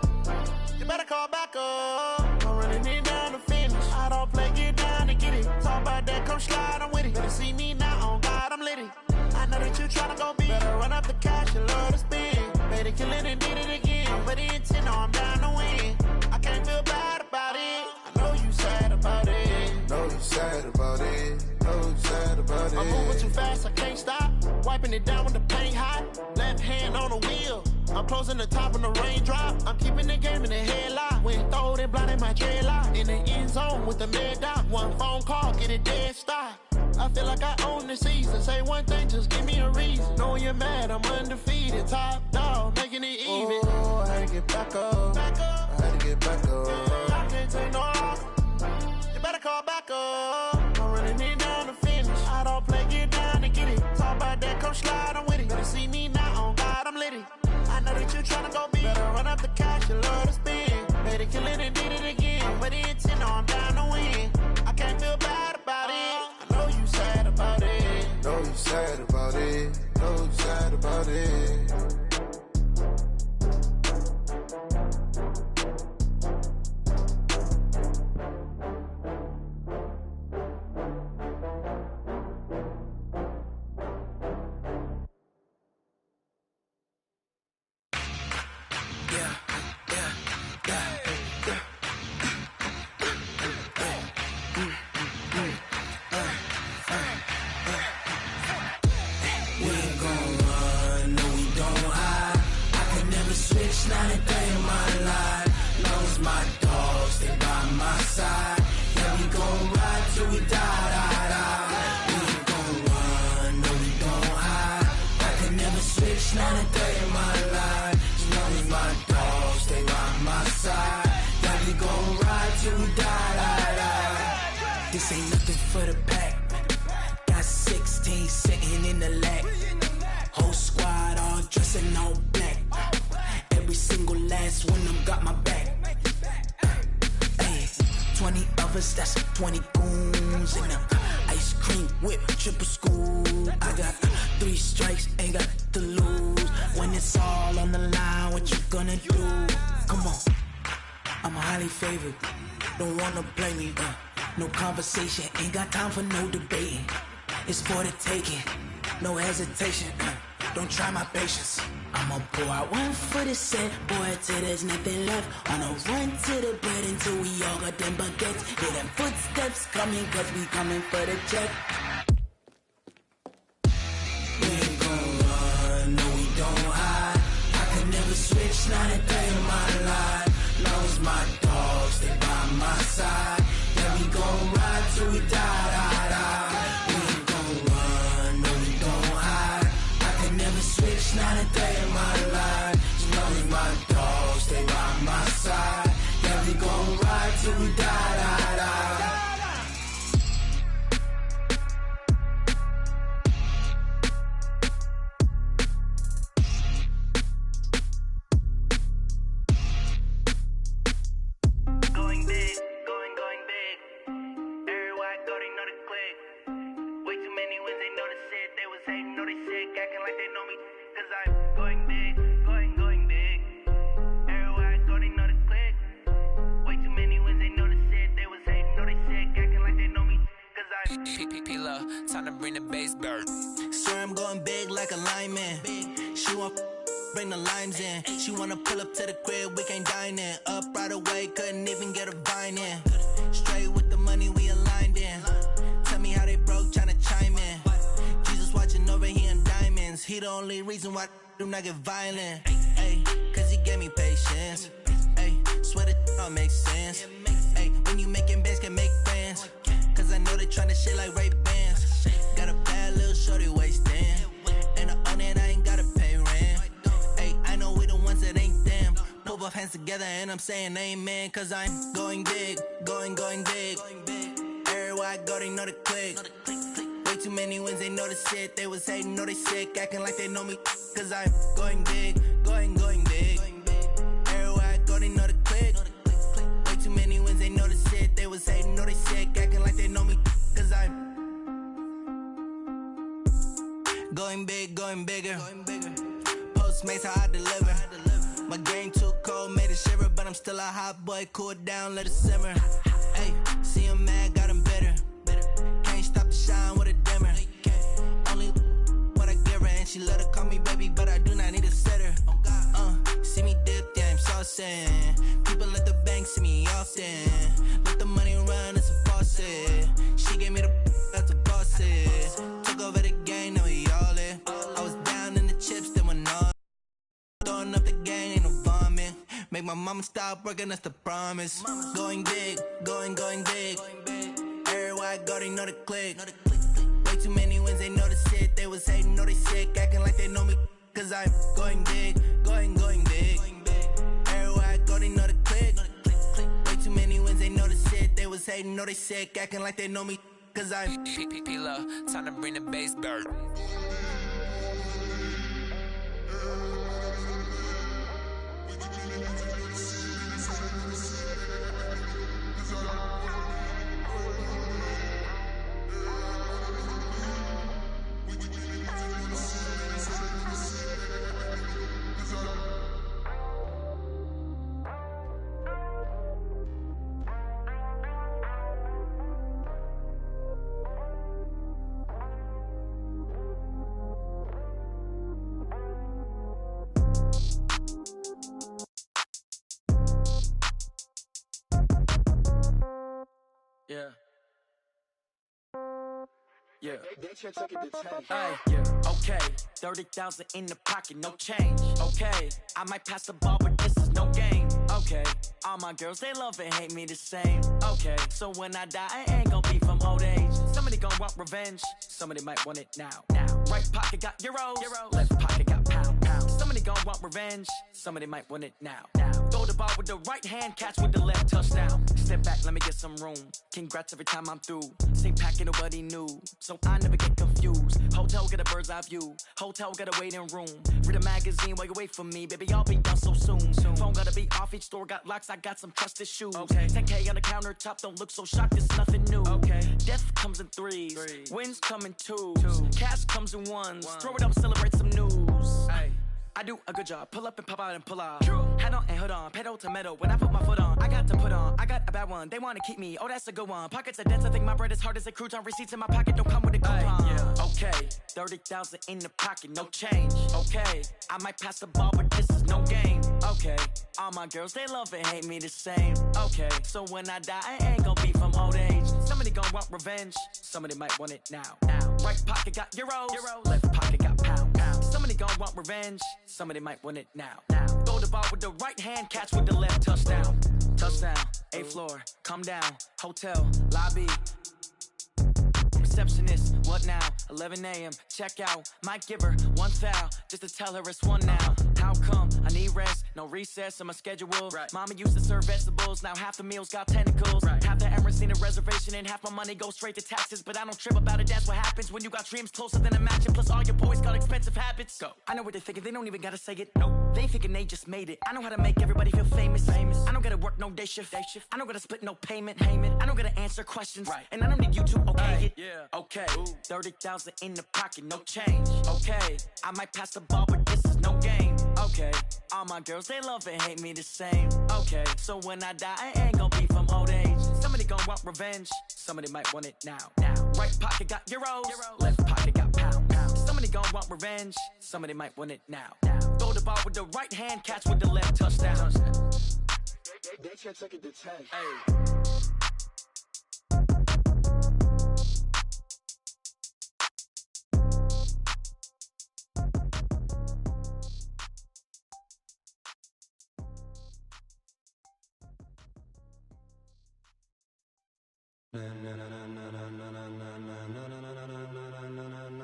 You better call back up. I'm running it down to finish. I don't play, get down to get it. Talk about that, come slide, I'm with it. Better see me now, on God, I'm litty. I know that you tryna go big. Better run up the cash, you love to spend. Better kill it and did it again. But the intent, no, I'm down to win. I can't feel bad about it. I know you sad about it. Know you sad about it. Know you sad about it. I'm moving too fast, I can't stop. Wiping it down with the paint hot. Left hand on the wheel. I'm closing the top when the raindrop. I'm keeping the game in the headlock. When throwed and blinded my dreadlock. In the end zone with the mad dot. One phone call, get it dead stop. I feel like I own the season. Say one thing, just give me a reason. Knowing you're mad, I'm undefeated. Top dog, making it even. Oh, I had to get back up. I had to get back up. I can't take no off. You better call back up. I'm running it down to finish. I don't play, get down to get it. Talk about that, come slide, I'm with it. Better see me now, on God, I'm litty. I know that you tryna go big. Better run up the cash, you love to spend. Better kill it and did it again. But the intent, no, I'm down to win. I can't feel bad about it. I know you sad about it. Know you sad about it. Know you sad about it. Not a day in my life. Knows my dogs, they by my side. Yeah, we gon' ride till we die, die, die. We ain't gon' run, no, we don't hide. I can never switch, not a day in my life. Knows my dogs, they by my side. Yeah, we gon' ride till we die, die, die. This ain't nothing for the pack. Got 16 sitting in the lap. Whole squad all dressing all black. Every single last one of them got my back. Hey, 20 of us, that's 20 goons in them. Ice cream whip, triple scoop. I got 3 strikes, ain't got to lose. When it's all on the line, what you gonna do? Come on, I'm highly favored. Don't wanna blame me, no conversation, ain't got time for no debating. It's for the taking, no hesitation, don't try my patience. I'ma pour out one for the set, boy, till there's nothing left. On a run to the bread until we all got them baguettes. Hear them footsteps coming, cause we coming for the check. We ain't gon' run, no we don't hide. I can never switch, not a day in my life. Long as my dogs, they by my side. Yeah, we gon' ride till we die, die, die. We ain't gon' run, no we don't hide. I can never switch, not a day in my life. As long as my dogs, stay by my side. Yeah, we gon' ride till we die, die, die. Going big, going big. Everywhere I go, they know the click. Way too many wins, they know the shit. They was hating, know they sick, acting like they know me. Cause I'm going big, going big. Everywhere I go, they know the click. Way too many wins, they know the shit. They was hating, know they sick, acting like they know me. Cause I'm P-P-P-Love, time to bring the bass bird. Swear I'm going big like a lineman. She want bring the limes in. She wanna pull up to the crib, we can't dine in. Up right away, couldn't even get a vine in. Straight with the money we aligned in. Tell me how they broke, tryna chime in. Jesus watching over here in diamonds. He the only reason why I do not get violent. Ay, cause he gave me patience. Ay, swear that all makes sense. Ay, when you making bands, can make friends. Cause I know they tryna shit like Ray-Bans. Got a bad little shorty wasting. And I own it, I ain't gotta pay rent. Ay, I know we the ones that ain't them. Put both hands together and I'm saying amen. Cause I'm going big, going big. Everywhere I go, they know the click. Way too many wins, they know the shit. They was hating, know they sick, acting like they know me. Cause I'm going big, going big. Everywhere I go, they know the click. Way too many wins, they know the shit. They was hating, know they sick, acting like they know me. Cause I'm going big, going bigger. Postmates how I deliver. My game too cold, made it shiver, but I'm still a hot boy. Cool it down, let it simmer. Hey, see him mad, got him bitter. Can't stop the shine with a dimmer. Only what I give her, and she let her call me baby, but I do not need a sitter. See me dip, yeah, I'm saucing. People at the bank see me often. Let the money run, it's a faucet. She gave me the that's a faucet. Took over the game, now we all in. I was down in the chips, then went on. Throwing up the gang, ain't no vomit. Make my mama stop working, that's the promise. Going big, going big. Everywhere I go, they know the click. Way too many wins, they know the shit. They was hating, know they sick, acting like they know me. Cause I'm going big, going big. Everywhere I go, they know the click. Way too many wins, they know the shit. They was hating, know they sick, acting like they know me. Cause I'm P-P-P-Love, time to bring the bass bird. Yeah. Yeah. Okay. 30,000 in the pocket, no change. Okay. I might pass the ball, but this is no game. Okay. All my girls, they love and hate me the same. Okay. So when I die, I ain't gonna be from old age. Somebody gonna want revenge. Somebody might want it now. Right pocket got euros. Left pocket got pound. Somebody gonna want revenge. Somebody might want it now. Throw the ball with the right hand, catch with the left, touchdown. Step back, let me get some room. Congrats every time I'm through. Same packet, nobody knew, so I never get confused. Hotel get a bird's eye view. Hotel got a waiting room. Read a magazine while you wait for me, baby. I'll be done so soon. Phone gotta be off each store got locks, I got some trusted shoes. Okay. 10K on the countertop, don't look so shocked, it's nothing new. Okay. Death comes in threes. Wins come in twos. Cash comes in ones. Throw it up, celebrate some news. Ay. I do a good job, pull up and pop out and pull out. Hat on and hood on, pedal to metal. When I put my foot on, I got to put on. I got a bad one, they wanna keep me. Oh, that's a good one. Pockets are dense, I think my bread is hard as a crouton. Receipts in my pocket don't come with a coupon. Yeah. Okay, 30,000 in the pocket, no change. Okay, I might pass the ball, but this is no game. Okay, all my girls, they love and hate me the same. Okay, so when I die, I ain't gon' be from old age. Somebody gon' want revenge, somebody might want it now. Right pocket got euros, left pocket got pounds. Somebody gon' want revenge, somebody might want it now. Throw the ball with the right hand, catch with the left, touchdown. Touchdown, 8th floor, come down, hotel, lobby. Receptionist, what now? 11 a.m., check out. Might give her one foul, just to tell her it's one now. How come? I need rest, no recess in my schedule. Right. Mama used to serve vegetables, now half the meals got tentacles. Right. Half the Emirates need a reservation and half my money goes straight to taxes. But I don't trip about it, that's what happens when you got dreams closer than a match. And plus all your boys got expensive habits. Go. I know what they're thinking, they don't even gotta say it. Nope. They ain't thinking they just made it. I know how to make everybody feel famous. I don't gotta work no day shift. I don't gotta split no payment. I don't gotta answer questions. Right. And I don't need you to okay it. Yeah. Okay, 30,000 in the pocket, no change. Okay, I might pass the ball, but this is no game. Okay, all my girls, they love and hate me the same. Okay, so when I die, I ain't gon' be from old age. Somebody gon' want revenge, somebody might want it now. Right pocket got euros, left pocket got pounds. Somebody gon' want revenge, somebody might want it now. Throw the ball with the right hand, catch with the left, touchdown. They can't take it to 10. Hey.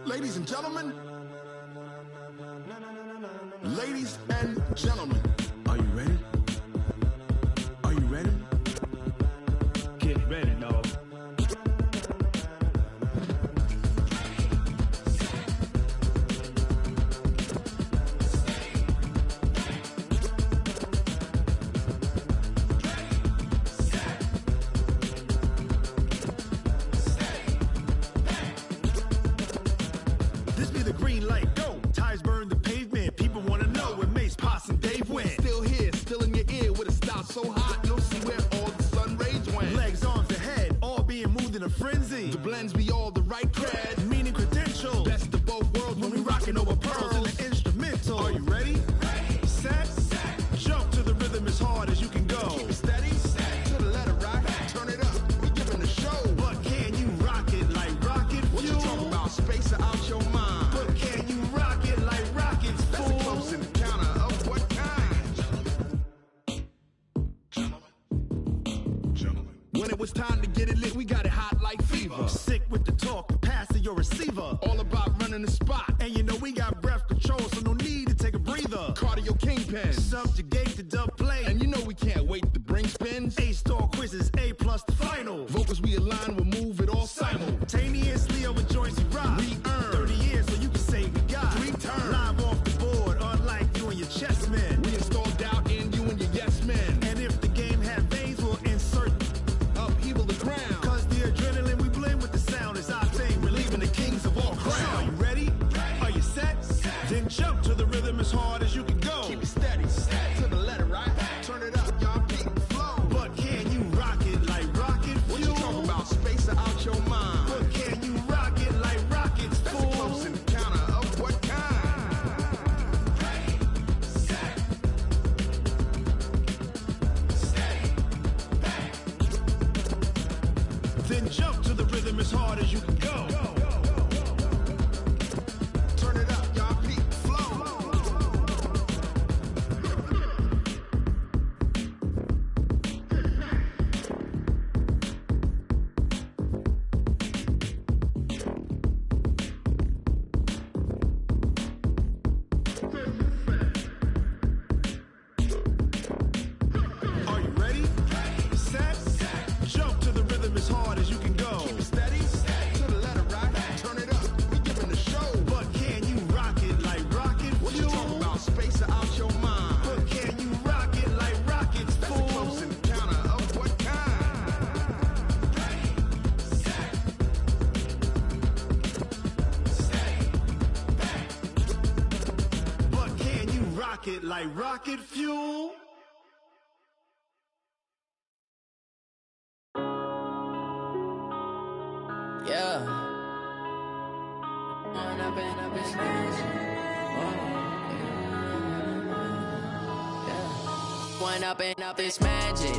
Ladies and gentlemen, are you ready? Are you ready? Get ready, dog. This be the green light, go. Tires burn the pavement. People wanna know where Mace, Potts, and Dave went. Still here, still in your ear with a style so hot, you'll see where all the sun rays went. Legs, arms, and head, all being moved in a frenzy. The blends be all the right cred, meaning credentials. Best of both worlds when we rockin' over pearls in the instrumental. Are you ready? Set, jump to the rhythm as hard as you can go. Keep it steady, to the letter rock, turn it up, we giving the show. But can you rock it like rocket fuel? What you talking about, space or out your mind? But can you rock it like rockets, fool? That's a close encounter of what kind? Gentlemen. When it was time to get it lit, we got it hot like fever. Sick with the talk, pass to your receiver. All about running the spot. And you know we got breath control, so no need to take a breather. Cardio kingpin. Subjugate the dub play. And you know we can't wait to bring spins. A-star quizzes, A+ the final. Vocals we align, we'll move it all simultaneously over joints we rock. We earn 30 years so you can say we got 3 turns. Live off the board, unlike you and your chess men. We install doubt in you and your yes men. And if the game had veins, we'll insert upheaval the ground. Cause the adrenaline we blend with the sound is our thing, relieving the kings of all crowns. So are you ready? Are you set? Then jump to the rhythm as hard as you can go. Keep it steady, to the letter right. Turn it up, y'all beat the flow. But can you rock it like rocket fuel? What you talking about, space or out your mind? But can you rock it like rockets, That's fool? a close encounter of what kind? Then jump to the rhythm as hard as you can go. Turn it up, y'all beat the flow. Are you ready? Set, jump to the rhythm as hard as you can go. Keep it steady, to the like rocket fuel. Yeah. One up and up is magic.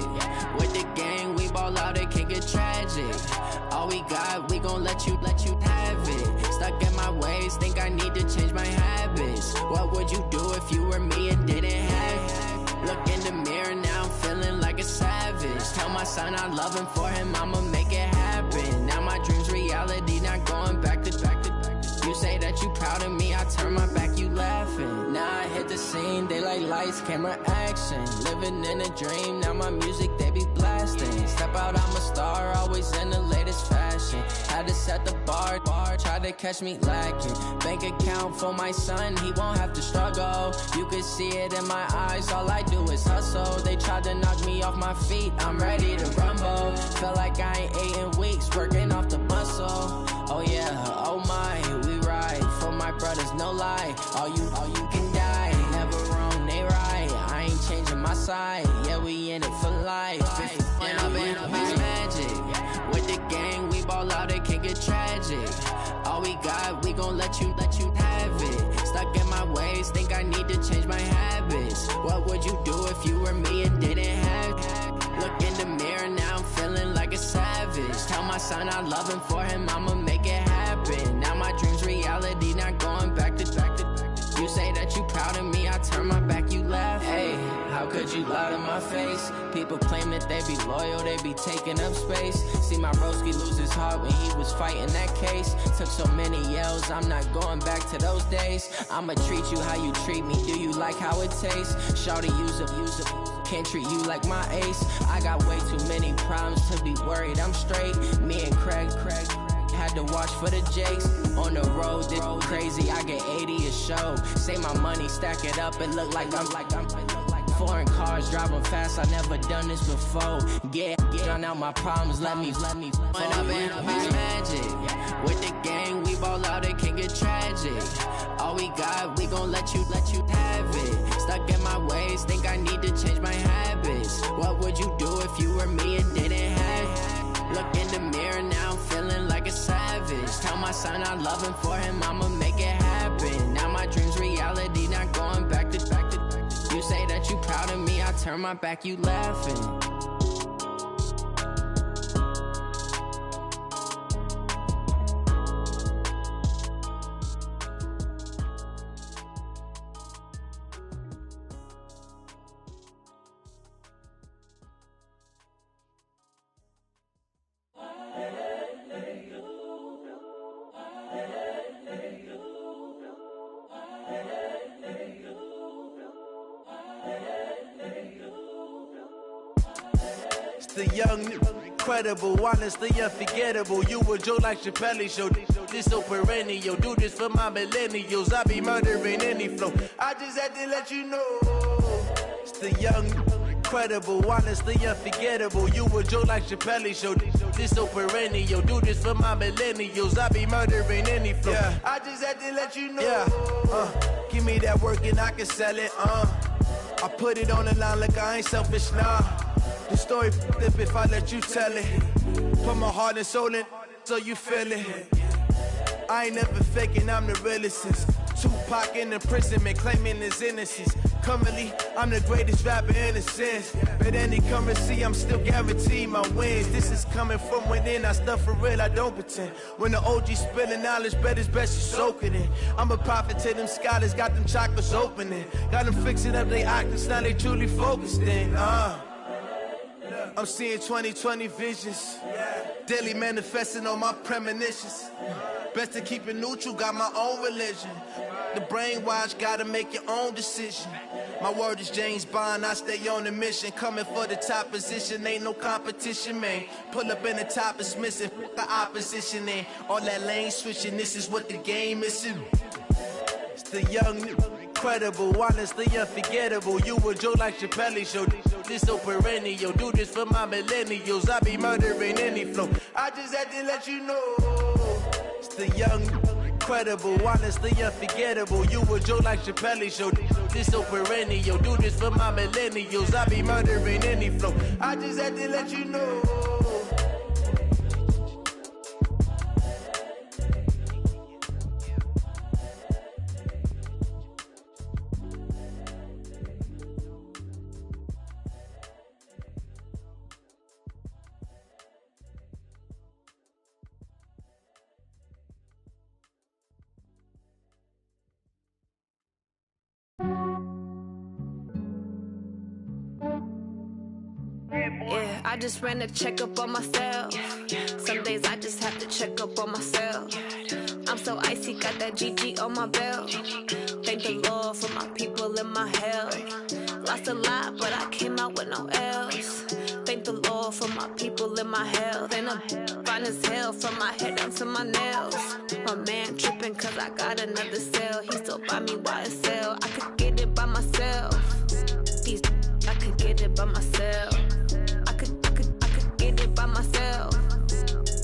With the gang, we ball out, it can get tragic. All we got, we gon' let you have it. Stuck in my ways, think I need to change my habits. What would you do if you were me and didn't have it? Look in the mirror, now I'm feeling like a savage. Tell my son I love him, for him I'ma make it happen. Now my dream's reality, not going back to. You say that you proud of me, I turn my back, you laughing. Now I hit the scene, they like lights, camera, action. Living in a dream, now my music, they be blasting. Step out, I'm a star, always in the latest fashion. Had to set the bar, try to catch me lacking. Bank account for my son, he won't have to struggle. You can see it in my eyes, all I do is hustle. They tried to knock me off my feet, I'm ready to rumble. Feel like I ain't ate in weeks, working off the muscle. Oh yeah, oh my, we ride for my brothers, no lie. All you can die, never wrong, they right. I ain't changing my side, yeah, we in it for life. When up is magic. With the gang, we ball out, it can get tragic. All we got, we gon' let you have it. Stuck in my ways, think I need to change my habits. What would you do if you were me and didn't have it? Look in the mirror, now I'm feeling like a savage. Tell my son I love him, for him I'ma make it happen. Now my dream's reality, not going back to. You say that you proud of me, I turn my back, you laugh. Hey, how could you lie to my face? People claim that they be loyal, they be taking up space. See my broski lose his heart when he was fighting that case. Took so many yells, I'm not going back to those days. I'ma treat you how you treat me, do you like how it tastes? Shawty, use it. Can't treat you like my ace. I got way too many problems to be worried, I'm straight. Me and Craig had to watch for the Jakes. On the road, this crazy, I get 80 a show. Say my money, stack it up, it look like I'm foreign cars, driving fast, I never done this before. Get drown out my problems, let me When up is magic. With the gang, we ball out, it can get tragic. All we got, we gon' let you have it. Stuck in my ways, think I need to change my habits. What would you do if you were me and didn't have it? Look in the mirror, now I'm feeling like a savage. Tell my son I love him, for him I'ma make it happen. Now my dream's reality, not going back to. You say that you proud of me, I turn my back, you laughing. The young, incredible, honestly unforgettable. You a Joe like Chappelle show. This so perennial. Do this for my millennials. I be murdering any flow. I just had to let you know. It's the young, incredible, honestly unforgettable. You a Joe like Chappelle show. This so perennial. Do this for my millennials. I be murdering any flow. Yeah. I just had to let you know. Yeah. Give me that work and I can sell it. I put it on the line like I ain't selfish, nah. The story flip if I let you tell it. Put my heart and soul in so you feel it. I ain't never faking, I'm the realest since Tupac in imprisonment, claiming his innocence. Currently, I'm the greatest rapper in a sense. But any currency, I'm still guaranteed my wins. This is coming from within, I stuff for real, I don't pretend. When the OG spilling knowledge, bet it's best you soak it in. I'm a prophet to them scholars, got them chakras opening. Got them fixing up they octaves, now they truly focused in. I'm seeing 2020 visions, daily manifesting on my premonitions. Best to keep it neutral, got my own religion. The brainwash, gotta make your own decision. My word is James Bond, I stay on the mission. Coming for the top position, ain't no competition, man. Pull up in the top, it's missing, the opposition in. All that lane switching, this is what the game is. It's the young, incredible, honestly unforgettable. You a Joe like Chappelle show. This so perennial. Do this for my millennials. I be murdering any flow. I just had to let you know. It's the young, incredible, honestly unforgettable. You a joke like Chappelle Show. This so perennial. Do this for my millennials. I be murdering any flow. I just had to let you know. Yeah, I just ran a checkup on myself. Some days I just have to check up on myself. I'm so icy, got that GG on my belt. Thank the Lord for my people and my health. Lost a lot, but I came out with no L's. Thank the Lord for my people and my health. And I'm fine as hell from my head down to my nails. My man tripping cause I got another cell. He still buy me YSL. I could get it by myself. These I could get it by myself. I could get it by myself.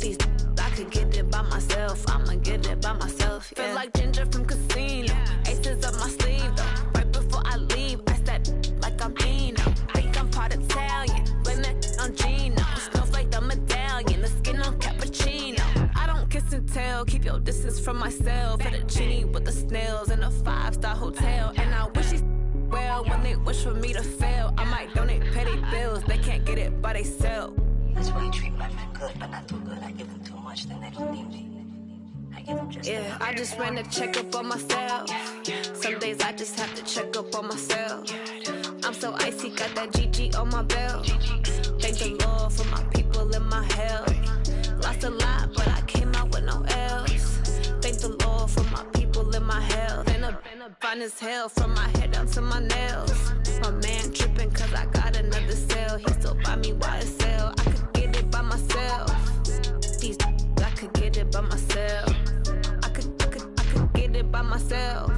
These I could get it by myself. I'ma get it by myself. Yeah. Feel like Ginger from Casino. Aces up my sleeve though. Right before I leave, I step like I'm Dino. Think I'm part Italian. Blame it on Gino. Snowflake the medallion. The skin on cappuccino. I don't kiss and tell. Keep your distance from myself. At a genie with the snails in a 5-star hotel. And I wish he's well when they wish for me to fail. I might donate petty bills. They can't get it by they sell. That's why I treat my men good, but not too good. I give them too much, then they don't need me. I give them just yeah, I just ran a checkup on myself. Some days I just have to check up on myself. I'm so icy, got that GG on my belt. Thank the Lord for my people and my health. Lost a lot, but I came out with no L's. Thank the Lord for my people and my health. And I'm fine as hell from my head down to my nails. My man tripping cause I got another cell. He still buy me YSL. I could get it by myself. These I could get it by myself. I could get it by myself.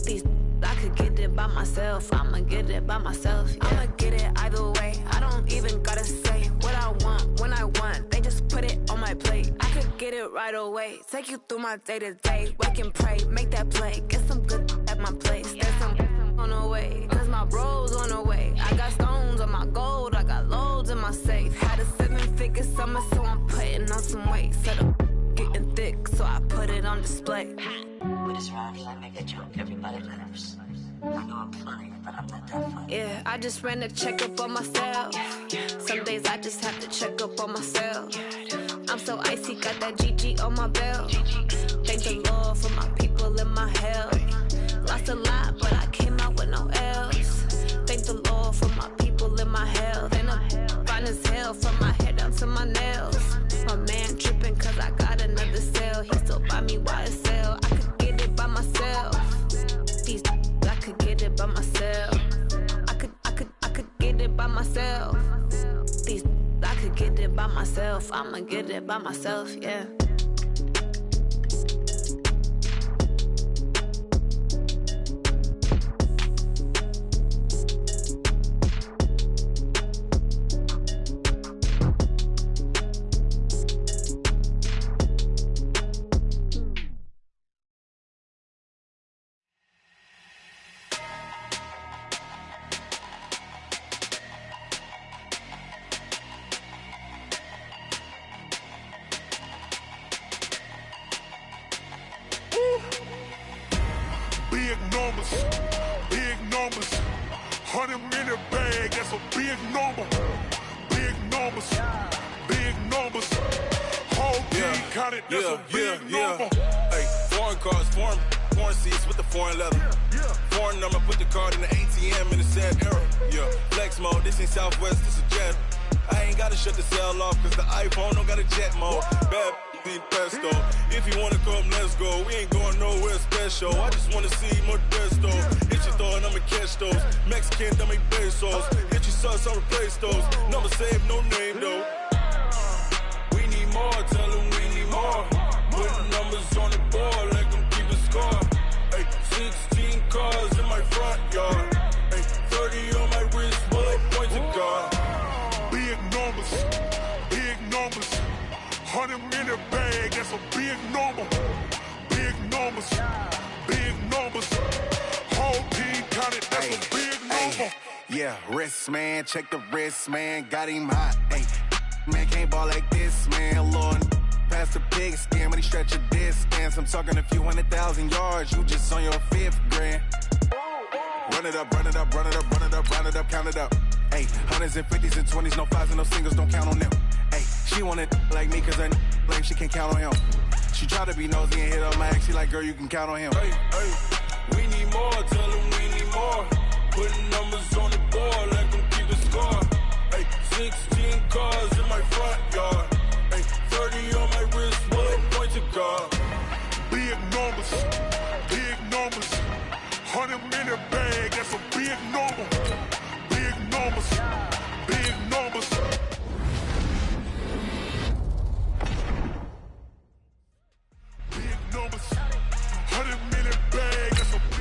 These I could get it by myself. I'ma get it by myself. Yeah. I'ma get it either way. I don't even gotta say what I want when I want. They just put it on my plate. I could get it right away. Take you through my day to day. Wake and pray, make that play. Get some good at my place. There's some on the way. Cause my bros on the way. I got stones on my gold. I got loads in my safe. Had a 7-figure summer, so I'm putting on some weight. Set up getting thick, so I put it on display. With this round here, I make a joke. Everybody laughs. I know I'm funny, but I'm not that funny. Yeah, I just ran a checkup on myself. Some days I just have to check up on myself. I'm so icy, got that GG on my belt. Thank the Lord for my people and my health. Lost a lot, but I came out with no L's. Thank the Lord for my people and my health. And I'm fine as hell from my head down to my nails. My man tripping cause I got another cell. He still buy me YSL. I could get it by myself. These I could get it by myself. I could get it by myself. These I could get it by myself. I'ma get it by myself, yeah. Big numbers, 100 minute bag, that's a big number. Big numbers, whole team counted, that's a big number. Hey, foreign cars, foreign seats with the foreign leather. Foreign number, put the card in the ATM in the sad era. Yeah, flex mode, this ain't Southwest, this a jet. I ain't gotta shut the cell off, cause the iPhone don't got a jet mode. Bad need pesto. If you wanna come, let's go. We ain't going nowhere special. I just wanna see Modesto. Hit your throw and I'ma catch those. Mexican, I make pesos. Hit your sauce, I'll replace those. Number save, no name though. We need more, tell them we need more. Put numbers on the board, let them keep a score. Hey, 16 cars in my front yard. Hey, 30 on my wrist, bullet points of God. Big numbers, 100 minute bag, that's a big number. Big wrist, man. Check the wrist, man. Got him hot. Hey, man, can't ball like this, man. Lord, past the pig skin when he stretch a distance. I'm talking a few 100,000 yards. You just on your 5th grand. Run it up, run it up, run it up, run it up, run it up, count it up. Hey, hundreds and 50s and 20s, no 5s and no singles, don't count on them. Hey, she want it like me cause her lame, she can't count on him. She try to be nosy and hit up my ex, she like, girl, you can count on him. Hey, hey, we need more, tell them we need more. Putting numbers on the board, let them keep the score. Hey, 16 cars in my front yard. Hey, 30 on my wrist, what point to guard. Big numbers, 100-minute bag, that's a big number. Big numbers, big numbers. Big numbers, 100-minute bag, that's a big.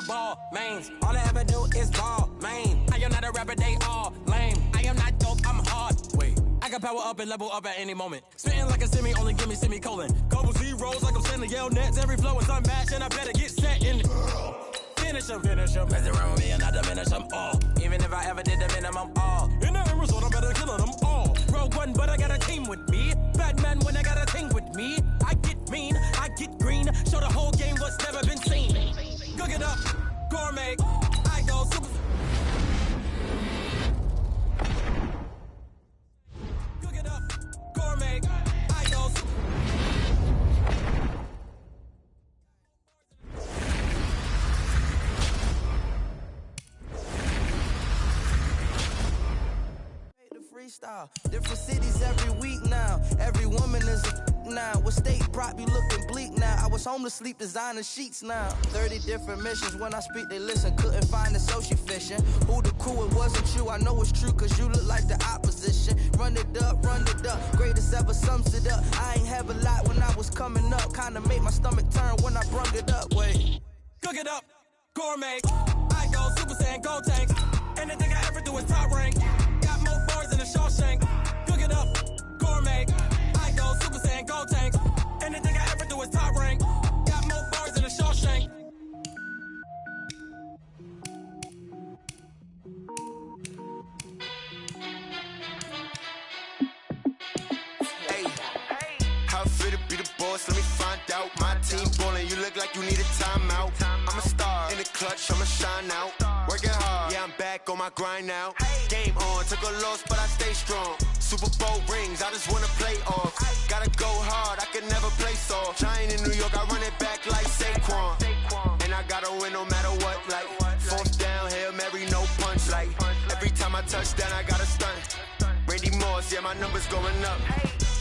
Ball mains, all I ever do is ball main. I am not a rapper, they all lame. I am not dope, I'm hard. Wait, I can power up and level up at any moment. Spitting like a semi, only give me semicolon. Couple zeros like I'm sending yell nets. Every flow is unmatched and I better get set in. Finish them. Mess around with me and I diminish them all. Even if I ever did the minimum all. In the end result, I better kill them all. Rogue One, but I got a team with me. Batman when I got a team with me. I get mean, I get green. Show the whole game what's never been seen. Cook it up, gourmet, I go super. Cook it up, gourmet, I go super. Freestyle, different cities every week now. Every woman is a now. What state prop you looking bleak now? I was home to sleep, designer sheets now. 30 different missions. When I speak, they listen. Couldn't find it, so she fishing. Who the crew? It wasn't you. I know it's true, cause you look like the opposition. Run it up, greatest ever sums it up. I ain't have a lot when I was coming up. Kinda made my stomach turn when I brung it up. Wait, cook it up, gourmet. I go Super Saiyan, go tanks. Anything I ever do is top rank. Got more bars than a Shawshank. Cook it up, gourmet. I go Super Saiyan, go tanks. Anything I ever do is top rank. Got more bars than a Shawshank. Hey, how fit to be the boss? Let me find out. My team ballin', you look like you need a timeout. I'm a star in the clutch, I'ma shine out. Working hard, yeah, I'm back on my grind now. Game on, took a loss, but I stay strong. Super Bowl rings, I just wanna play off. Gotta go hard, I can never play soft. Giant in New York, I run it back like Saquon. And I gotta win no matter what, like 4th down, Hail Mary, no punch. Like every time I touch down, I gotta stunt. Randy Moss, yeah, my numbers going up.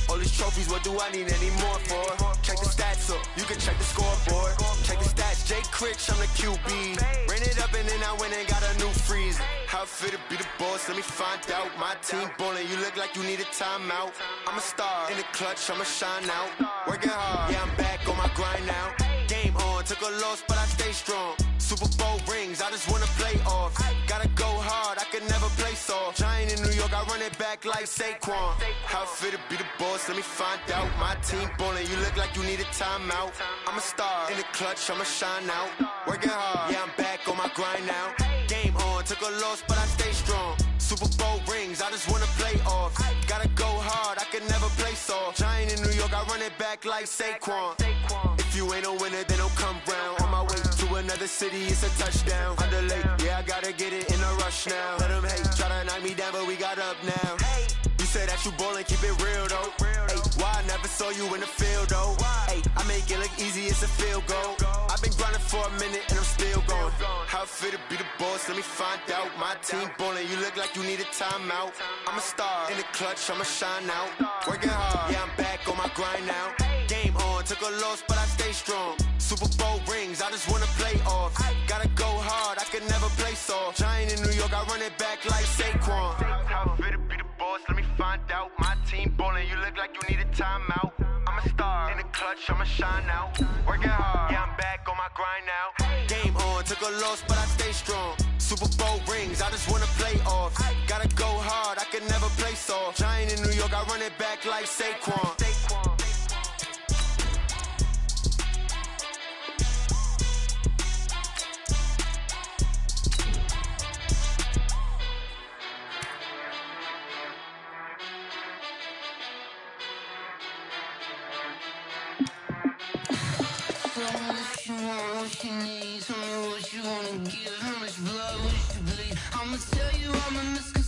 All these trophies, what do I need any more for? Check the stats up, you can check the scoreboard. Check the stats, Jay Critch, I'm the QB. Ran it up and then I went and got a new freeze. How fit to be the boss, let me find out. My team ballin', you look like you need a timeout. I'm a star in the clutch, I'ma shine out. Working hard, yeah, I'm back on my grind now. Game on, took a loss, but I stay strong. Super Bowl rings, I just wanna play off. Gotta go hard, I can never play soft. Giant in New York, I run it back like Saquon. How fit to be the boss, let me find out. My team ballin', you look like you need a timeout. I'm a star in the clutch, I'ma shine out. Working hard, yeah, I'm back on my grind now. Game on, took a loss, but I stay strong. Super Bowl rings, I just wanna play off. Gotta go hard, I can never play soft. Giant in New York, I run it back like Saquon. If you ain't a winner, then don't come round. On my way to another city, it's a touchdown. Underlay, yeah, I gotta get it in a rush now. Let them hate, try to knock me down, but we got up now. You say that you ballin', keep it real though. Hey, why I never saw you in the field though? Hey, I make it look easy, it's a field goal. I I've been grinding for a minute and I'm still going. How it feel to be the boss? Let me find out. My team ballin', you look like you need a timeout. I'm a star in the clutch, I'ma shine out. Working hard, yeah, I'm back on my grind now. Game on, took a loss, but I stay strong. Super Bowl rings, I just wanna play off. Gotta go hard, I can never play soft. Giant in New York, I run it back like Saquon. How it feel to be the boss? Let me find out. My team ballin', you look like you need a timeout. I'm a star in the clutch, I'ma shine out. Working hard, yeah, I'm back on my grind now. Game on, took a loss, but I stay strong. Super Bowl rings, I just wanna play off. Gotta go hard, I can never play soft. Giant in New York, I run it back like Saquon. What you want, what you need, tell me what you wanna give, how much blood, what you bleed. I'ma tell you I'm a